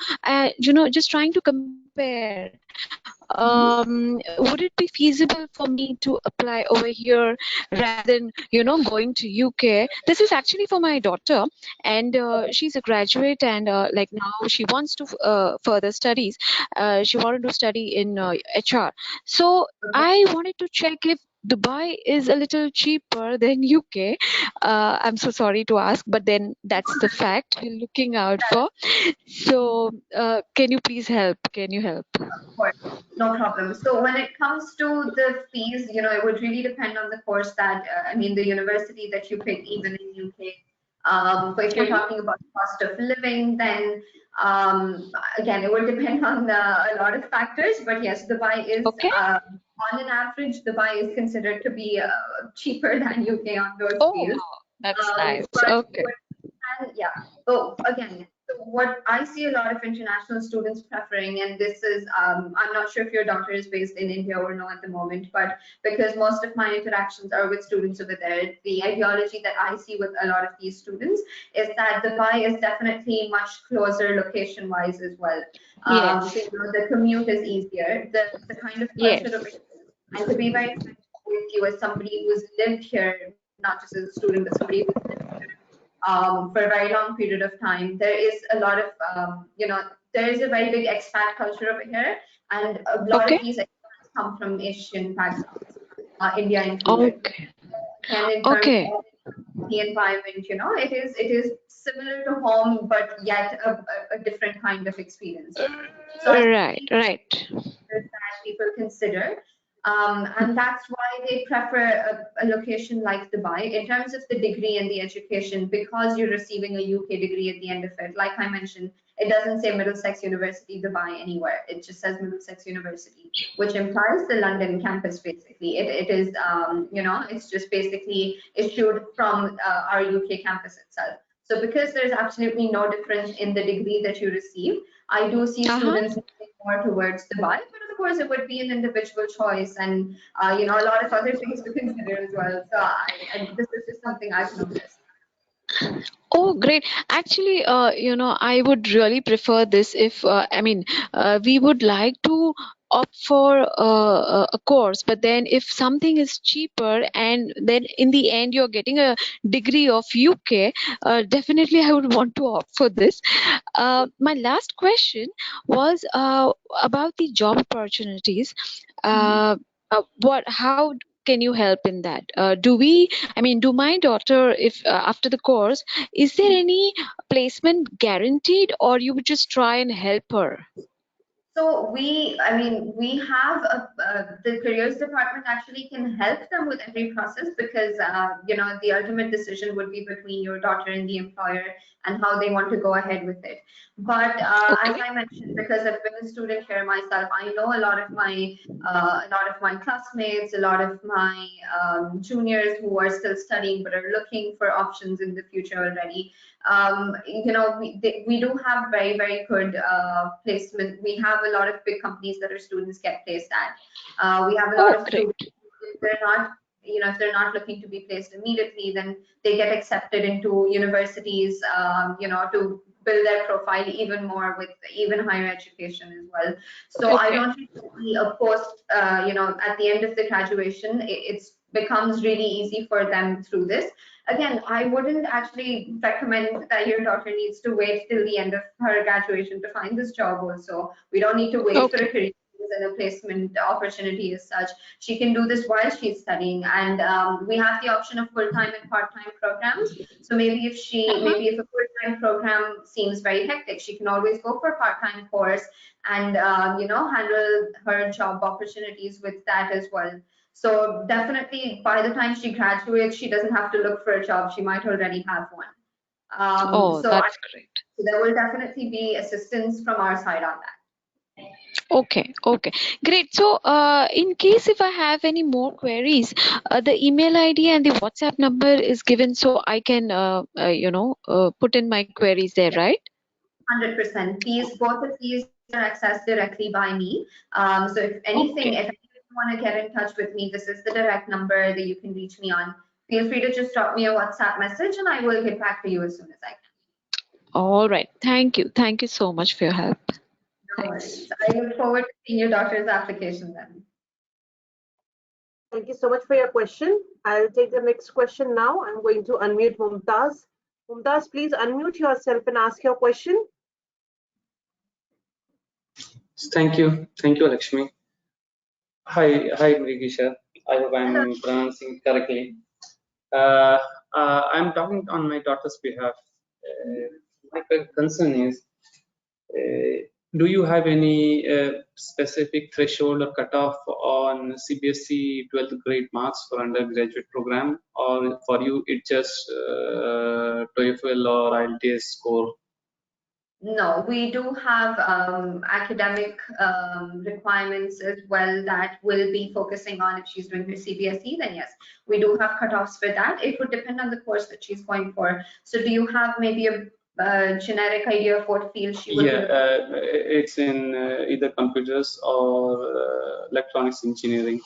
just trying to compare. Mhm. Would it be feasible for me to apply over here rather than, going to UK? This is actually for my daughter, and she's a graduate, and like now she wants to further studies. She wanted to study in HR. So Okay. I wanted to check if Dubai is a little cheaper than UK. I'm so sorry to ask, but then that's the fact we're looking out for. So can you please help? Can you help? Of course, no problem. So when it comes to the fees, it would really depend on the course that, the university that you pick, even in UK. But if you're Mhm. talking about cost of living, then again, it would depend on a lot of factors. But yes, Dubai is, Okay. on an average, Dubai is considered to be cheaper than UK on those Oh, fields. that's nice. But Okay. and yeah, but again, so what I see a lot of international students preferring, and this is, I'm not sure if your daughter is based in India or no at the moment, but because most of my interactions are with students over there, the ideology that I see with a lot of these students is that Dubai is definitely much closer location-wise as well. So Yes. the commute is easier. The kind of culture of Yes. it, and to be very frank with you, as somebody who's lived here, not just as a student, but somebody who's lived for a very long period of time. There is a lot of, there is a very big expat culture over here, and a lot of Okay. these expats come from Asian backgrounds, India included. Okay. And in terms Okay. of the environment, it is similar to home, but yet a different kind of experience. So I Right. think Right. that people consider. And that's why they prefer a location like Dubai. In terms of the degree and the education, because you're receiving a UK degree at the end of it, like I mentioned, it doesn't say Middlesex University Dubai anywhere. It just says Middlesex University, which implies the London campus basically. It is, it's just basically issued from our UK campus itself. So because there's absolutely no difference in the degree that you receive, I do see Uh-huh. students moving more towards Dubai, but of course it would be an individual choice, and a lot of other things to consider as well. So and this is just something I've noticed. Oh, great. Actually, I would really prefer this if, we would like to opt for a course, but then if something is cheaper and then in the end you're getting a degree of UK, definitely I would want to opt for this. My last question was about the job opportunities. Mhm. How can you help in that? Do my daughter, if after the course, is there any placement guaranteed, or you would just try and help her? So we have the careers department actually can help them with every process because, the ultimate decision would be between your daughter and the employer and how they want to go ahead with it. But as Okay. I mentioned, because I've been a student here myself, I know a lot of my classmates, a lot of my juniors who are still studying but are looking for options in the future already. We do have very, very good placement. We have a lot of big companies that our students get placed at. We have a lot Oh, of great. students, if they're not, if they're not looking to be placed immediately, then they get accepted into universities, to build their profile even more with even higher education as well. So I Okay. don't really see a post, at the end of the graduation, it's becomes really easy for them through this. Again, I wouldn't actually recommend that your daughter needs to wait till the end of her graduation to find this job also. We don't need to wait for a Okay. career and a placement opportunity as such. She can do this while she's studying, and we have the option of full-time and part-time programs. So Uh-huh. maybe if a full-time program seems very hectic, she can always go for a part-time course and handle her job opportunities with that as well. So definitely by the time she graduates, she doesn't have to look for a job. She might already have one. Oh, So that's great. there will definitely be assistance from our side on that. Okay, okay, great. So, in case if I have any more queries, the email ID and the WhatsApp number is given, so I can, put in my queries there, right? 100%. These, both of these are accessed directly by me. So if anything, Okay. if you want to get in touch with me, this is the direct number that you can reach me on. Feel free to just drop me a WhatsApp message and I will get back to you as soon as I can. All right. Thank you. Thank you so much for your help. No Thanks. worries. I look forward to seeing your daughter's application then. Thank you so much for your question. I'll take the next question now. I'm going to unmute Mumtaz. Mumtaz, please unmute yourself and ask your question. Thank you, Lakshmi. Hi, Mrigisha. I hope I'm pronouncing correctly. I'm talking on my daughter's behalf. My concern is, do you have any specific threshold or cutoff on CBSE 12th grade marks for undergraduate program, or for you it just TOEFL or IELTS score? No, we do have academic requirements as well that will be focusing on if she's doing her CBSE, then yes, we do have cutoffs for that. It would depend on the course that she's going for. So do you have maybe a generic idea of what field she would be looking for? It's in either computers or electronics engineering.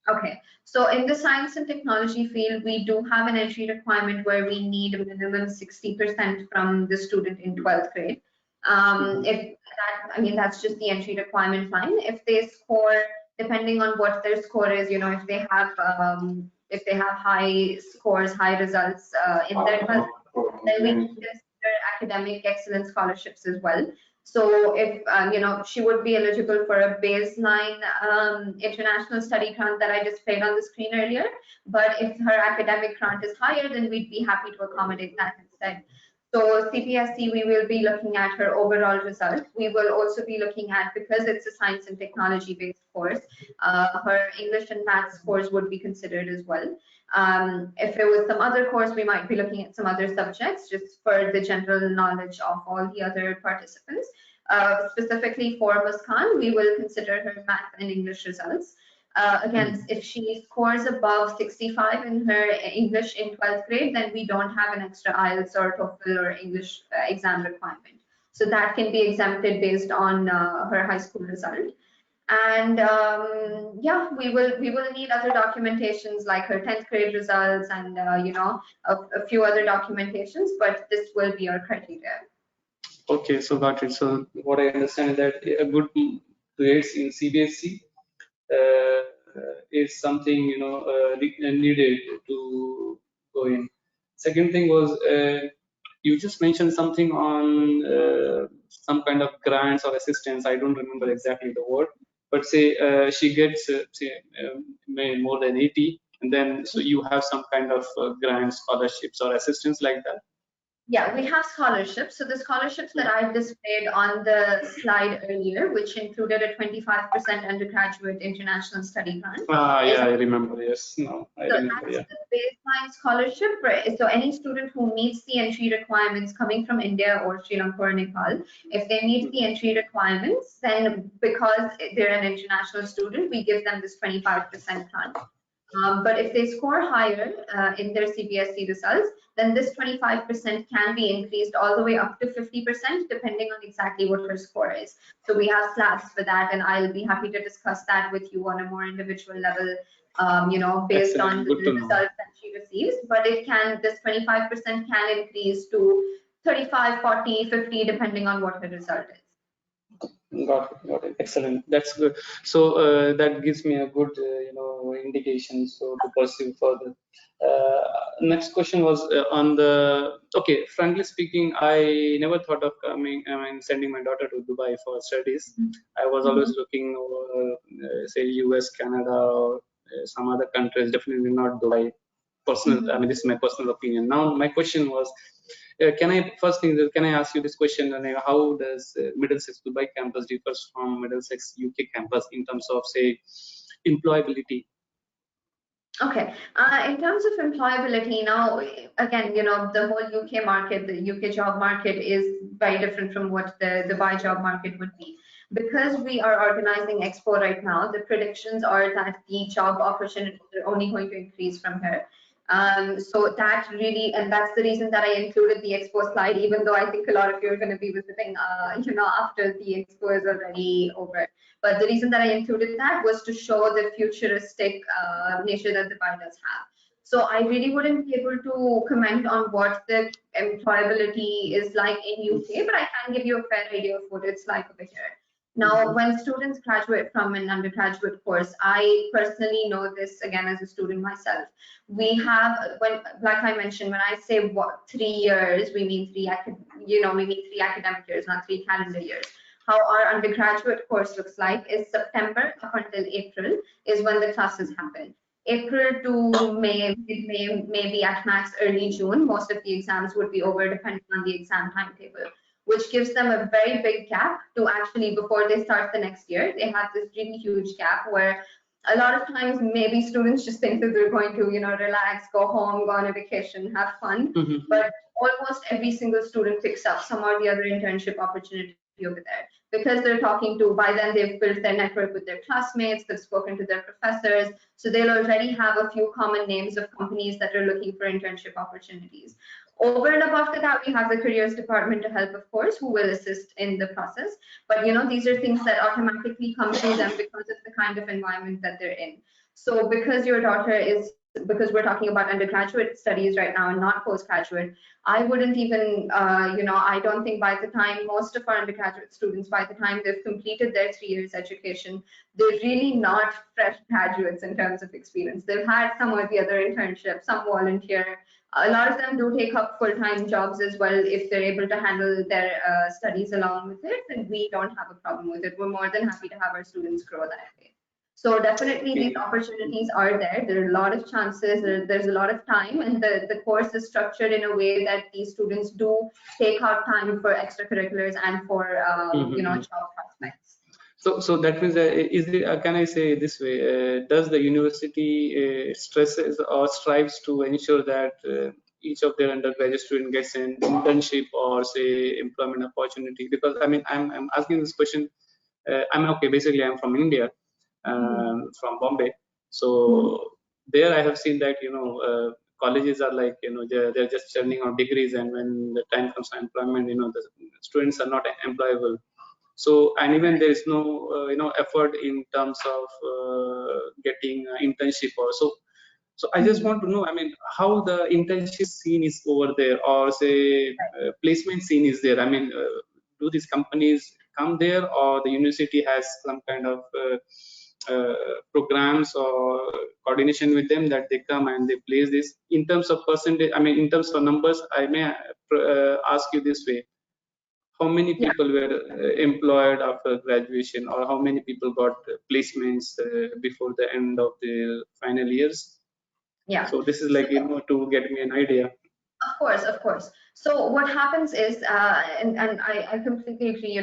Okay, so in the science and technology field, we do have an entry requirement where we need a minimum 60% from the student in 12th grade. If that, I mean, that's just the entry requirement line. If they score, depending on what their score is, you know, if they have high scores, high results in their 12th, then we can consider academic excellence scholarships as well. So if she would be eligible for a baseline international study grant that I displayed on the screen earlier. But if her academic grant is higher, then we'd be happy to accommodate that instead. So CPSC, we will be looking at her overall result. We will also be looking at, because it's a science and technology based course, her English and math scores would be considered as well. If it was some other course, we might be looking at some other subjects just for the general knowledge of all the other participants. Specifically for Muskan, we will consider her math and English results. Again, if she scores above 65 in her English in 12th grade, then we don't have an extra IELTS or TOEFL or English exam requirement. So that can be exempted based on her high school result. And yeah, we will need other documentations like her 10th grade results and a few other documentations, but this will be our criteria. Okay, so got it. So what I understand is that a good grades in CBSE is something needed to go in. Second thing was you just mentioned something on some kind of grants or assistance. I don't remember exactly the word, but say she gets more than 80, and then so you have some kind of grants, scholarships, or assistance like that. Yeah, we have scholarships. So the scholarships that I displayed on the slide earlier, which included a 25% undergraduate international study grant. Yeah, I remember. Yes, no, I remember. That's Yeah. the baseline scholarship. Right? So any student who meets the entry requirements coming from India or Sri Lanka or Nepal, if they meet the entry requirements, then because they're an international student, we give them this 25% grant. But if they score higher in their CBSE results, then this 25% can be increased all the way up to 50%, depending on exactly what her score is. So we have slabs for that, and I'll be happy to discuss that with you on a more individual level, based on the results that she receives. But this 25% can increase to 35, 40, 50, depending on what her result is. Got it. Excellent. That's good. So that gives me a good, indication. So to pursue further. Next question was on the. Okay, frankly speaking, I never thought of sending my daughter to Dubai for studies. I was always looking over, say, US, Canada, or some other countries. Definitely not Dubai. Personal. I mean, this is my personal opinion. Now, my question was. Can I ask you this question? How does Middlesex Dubai campus differs from Middlesex UK campus in terms of, say, employability? Okay, in terms of employability, now again, the whole UK market, the UK job market is very different from what the Dubai job market would be. Because we are organizing Expo right now, the predictions are that the job opportunities are only going to increase from here. So that really, and that's the reason that I included the Expo slide, even though I think a lot of you are going to be visiting, after the Expo is already over. But the reason that I included that was to show the futuristic nature that Dubai does have. So I really wouldn't be able to comment on what the employability is like in UK, but I can give you a fair idea of what it's like over here. Now, when students graduate from an undergraduate course, I personally know this again as a student myself. We have, like I mentioned, when I say 3 years, we mean three academic years, not 3 calendar years. How our undergraduate course looks like is September up until April is when the classes happen. April to May, mid-May, maybe at max early June, most of the exams would be over depending on the exam timetable, which gives them a very big gap to actually, before they start the next year, they have this really huge gap where a lot of times maybe students just think that they're going to, relax, go home, go on a vacation, have fun. But almost every single student picks up some or the other internship opportunity over there because they're talking to, by then they've built their network with their classmates, they've spoken to their professors, so they'll already have a few common names of companies that are looking for internship opportunities. Over and above that, we have the careers department to help, of course, who will assist in the process. But these are things that automatically come to them because of the kind of environment that they're in. So because your daughter is, because we're talking about undergraduate studies right now and not postgraduate, I wouldn't even, I don't think by the time most of our undergraduate students, by the time they've completed their 3 years education, they're really not fresh graduates in terms of experience. They've had some or the other internship, some volunteer. A lot of them do take up full-time jobs as well if they're able to handle their studies along with it, and we don't have a problem with it. We're more than happy to have our students grow that way. So definitely these opportunities are there. There are a lot of chances, there's a lot of time, and the course is structured in a way that these students do take out time for extracurriculars and for job prospects. So that means, can I say this way? Does the university stresses or strives to ensure that each of their undergraduate student gets an internship or say employment opportunity? Because I mean, I'm asking this question. Basically, I'm from India, from Bombay. So there, I have seen that colleges are like they're just churning out degrees, and when the time comes for employment, the students are not employable. So, and even there is no effort in terms of getting internship also. So I just want to know, I mean, how the internship scene is over there, or say placement scene is there. I mean, do these companies come there, or the university has some kind of programs or coordination with them that they come and they place this? In terms of percentage, I mean, in terms of numbers, I may ask you this way: how many people were employed after graduation, or how many people got placements before the end of the final years? Yeah. So this is like to get me an idea. Of course. So what happens is, and I completely agree.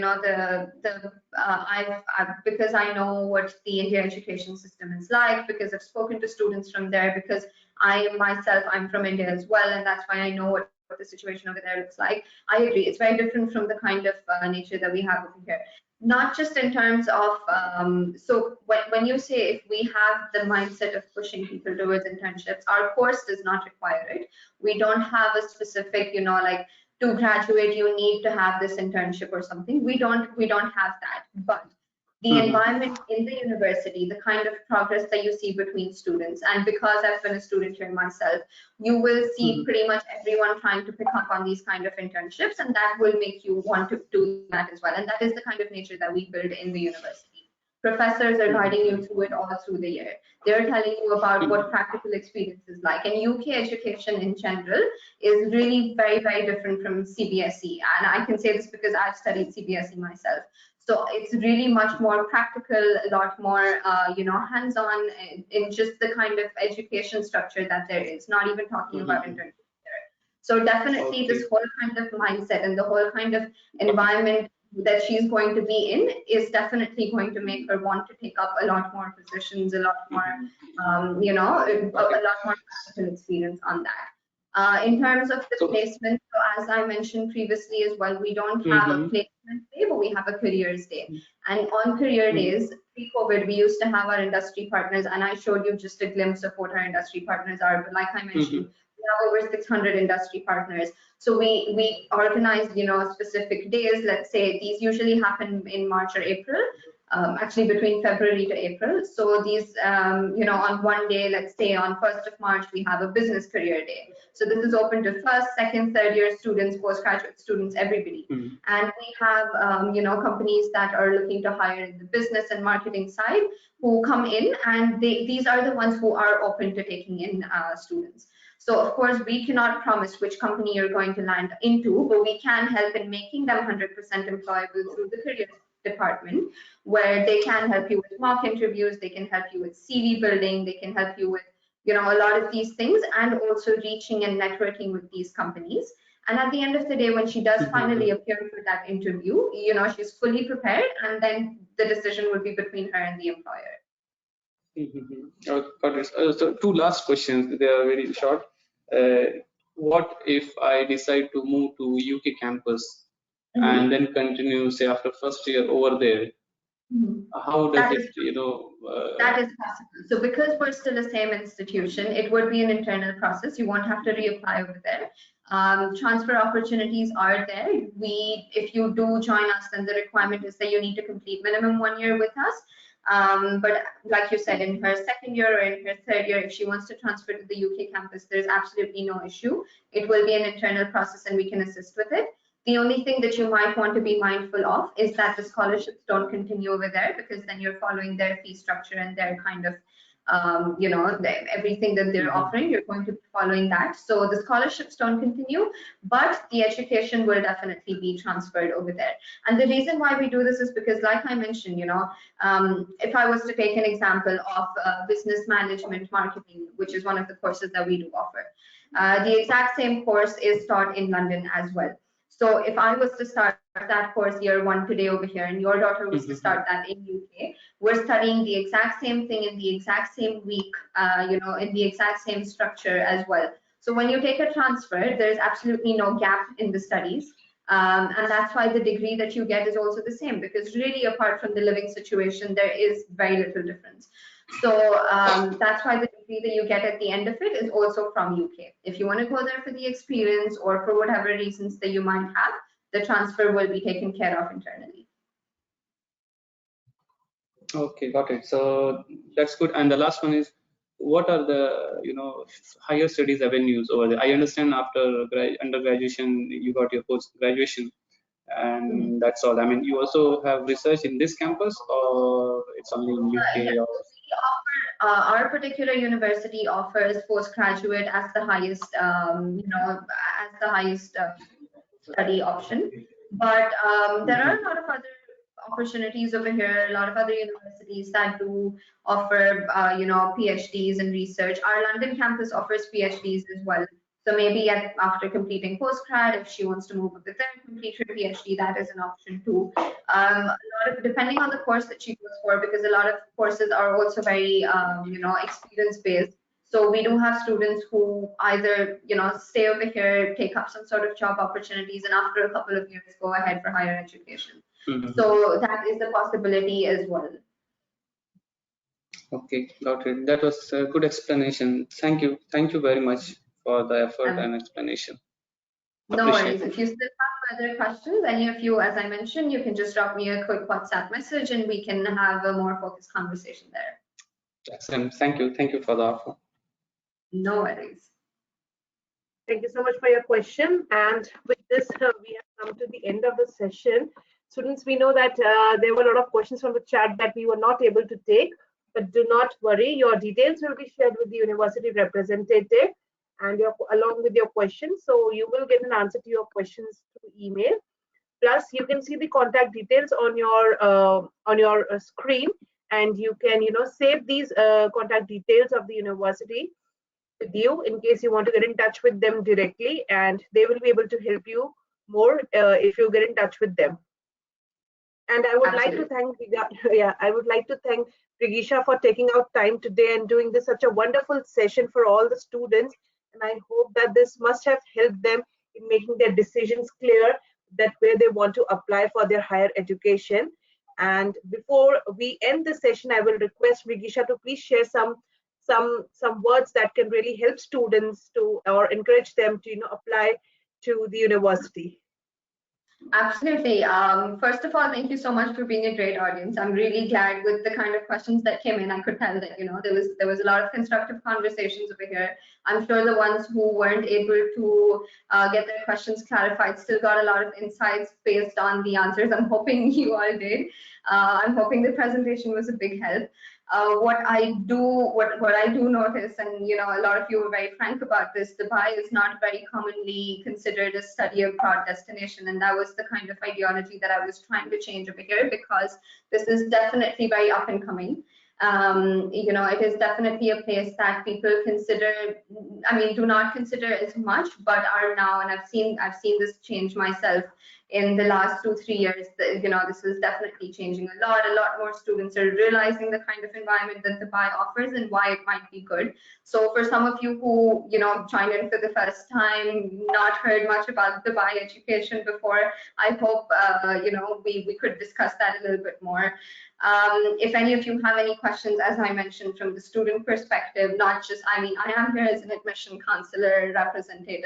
Because I know what the Indian education system is like, because I've spoken to students from there, because I'm from India as well, and that's why I know what the situation over there looks like. I agree, it's very different from the kind of nature that we have over here. Not just in terms of, so when you say if we have the mindset of pushing people towards internships, our course does not require it. We don't have a specific, like to graduate, you need to have this internship or something. We don't have that, but the environment in the university, the kind of progress that you see between students, and because I've been a student here myself, you will see pretty much everyone trying to pick up on these kind of internships, and that will make you want to do that as well. And that is the kind of nature that we build in the university. Professors are guiding you through it all through the year. They're telling you about what practical experience is like. And UK education in general is really very, very different from CBSE. And I can say this because I've studied CBSE myself. So it's really much more practical, a lot more, hands-on in just the kind of education structure that there is, not even talking about internships there. So definitely this whole kind of mindset and the whole kind of environment that she's going to be in is definitely going to make her want to take up a lot more positions, a lot more, a lot more practical experience on that. In terms of the So, placement, so as I mentioned previously as well, we don't have a placement day, but we have a careers day. And on career days, pre-COVID, we used to have our industry partners, and I showed you just a glimpse of what our industry partners are. But like I mentioned, we have over 600 industry partners. So we organize, specific days. Let's say these usually happen in March or April. Actually between February to April. So these, on one day, let's say on 1st of March, we have a business career day. So this is open to first, second, third year students, postgraduate students, everybody. And we have, companies that are looking to hire in the business and marketing side who come in, and these are the ones who are open to taking in students. So of course, we cannot promise which company you're going to land into, but we can help in making them 100% employable through the career department, where they can help you with mock interviews, they can help you with CV building, they can help you with a lot of these things, and also reaching and networking with these companies. And at the end of the day, when she does finally appear for that interview, she's fully prepared, and then the decision would be between her and the employer. Got it. So two last questions, they are very short. What if I decide to move to UK campus and then continue, say, after first year over there? How does That it, is that is possible. So because we're still the same institution, it would be an internal process. You won't have to reapply over there. Transfer opportunities are there. If you do join us, then the requirement is that you need to complete minimum 1 year with us. But like you said, in her second year or in her third year, if she wants to transfer to the UK campus, there's absolutely no issue. It will be an internal process and we can assist with it. The only thing that you might want to be mindful of is that the scholarships don't continue over there, because then you're following their fee structure and their kind of, everything that they're offering, you're going to be following that. So the scholarships don't continue, but the education will definitely be transferred over there. And the reason why we do this is because, like I mentioned, if I was to take an example of business management marketing, which is one of the courses that we do offer, the exact same course is taught in London as well. So if I was to start that course year 1 today over here, and your daughter was to start that in UK, we're studying the exact same thing in the exact same week, in the exact same structure as well. So when you take a transfer, there's absolutely no gap in the studies. And that's why the degree that you get is also the same, because really, apart from the living situation, there is very little difference. So that's why the degree that you get at the end of it is also from UK. If you want to go there for the experience or for whatever reasons that you might have, the transfer will be taken care of internally. Okay, got it. So that's good. And the last one is, what are the higher studies avenues over there? I understand after undergraduation you got your post graduation, and that's all. I mean, you also have research in this campus, or it's only in UK? Or... Our particular university offers postgraduate as the highest, study option. But there are a lot of other opportunities over here, a lot of other universities that do offer, PhDs in research. Our London campus offers PhDs as well. So maybe after completing postgrad, if she wants to move over there and complete her PhD, that is an option too. Depending on the course that she goes for, because a lot of courses are also very, experience-based. So we do have students who either, stay over here, take up some sort of job opportunities, and after a couple of years, go ahead for higher education. So that is a possibility as well. Okay, got it. That was a good explanation. Thank you. Thank you very much for the effort and explanation. No worries. If you still have further questions, any of you, as I mentioned, you can just drop me a quick WhatsApp message and we can have a more focused conversation there. Excellent. Thank you. Thank you for the offer. No worries. Thank you so much for your question. And with this, we have come to the end of the session. Students, we know that there were a lot of questions from the chat that we were not able to take, but do not worry. Your details will be shared with the university representative and along with your questions. So you will get an answer to your questions through email. Plus, you can see the contact details on your screen, and you can save these contact details of the university with you in case you want to get in touch with them directly, and they will be able to help you more if you get in touch with them. And I would like to thank Brigisha for taking out time today and doing this such a wonderful session for all the students. and I hope that this must have helped them in making their decisions clear, that where they want to apply for their higher education. And before we end the session, I will request Brigisha to please share some words that can really help students to, or encourage them to, apply to the university. Absolutely. First of all, thank you so much for being a great audience. I'm really glad with the kind of questions that came in. I could tell that there was a lot of constructive conversations over here. I'm sure the ones who weren't able to get their questions clarified still got a lot of insights based on the answers. I'm hoping you all did. I'm hoping the presentation was a big help. What I do notice, and a lot of you were very frank about this, Dubai is not very commonly considered a study abroad destination, and that was the kind of ideology that I was trying to change over here, because this is definitely very up and coming. It is definitely a place that people consider, do not consider as much, but are now, and I've seen this change myself in the last 2-3 years. This is definitely changing a lot. A lot more students are realizing the kind of environment that Dubai offers and why it might be good. So for some of you who joined in for the first time, not heard much about Dubai education before, I hope we could discuss that a little bit more. If any of you have any questions, as I mentioned, from the student perspective, not just, I am here as an admission counselor representative,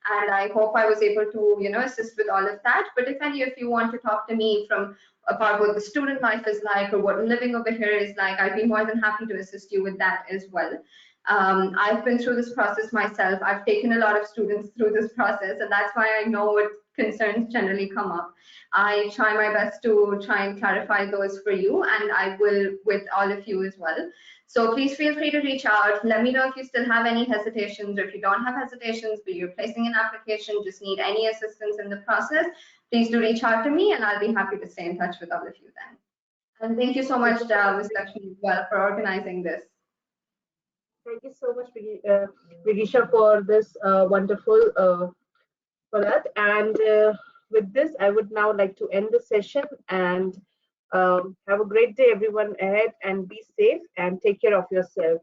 and I hope I was able to, assist with all of that. But if any of you want to talk to me about what the student life is like, or what living over here is like, I'd be more than happy to assist you with that as well. I've been through this process myself. I've taken a lot of students through this process, and that's why I know what concerns generally come up. I try my best to try and clarify those for you, and I will with all of you as well. So please feel free to reach out. Let me know if you still have any hesitations, or if you don't have hesitations, but you're placing an application, just need any assistance in the process, please do reach out to me, and I'll be happy to stay in touch with all of you then. And thank you so much, Ms. Lakshmi, as well, for organizing this. Thank you so much, Brigisha, for this wonderful for that. And with this, I would now like to end the session, and have a great day, everyone ahead, and be safe and take care of yourself.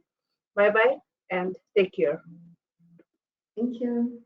Bye bye and take care. Thank you.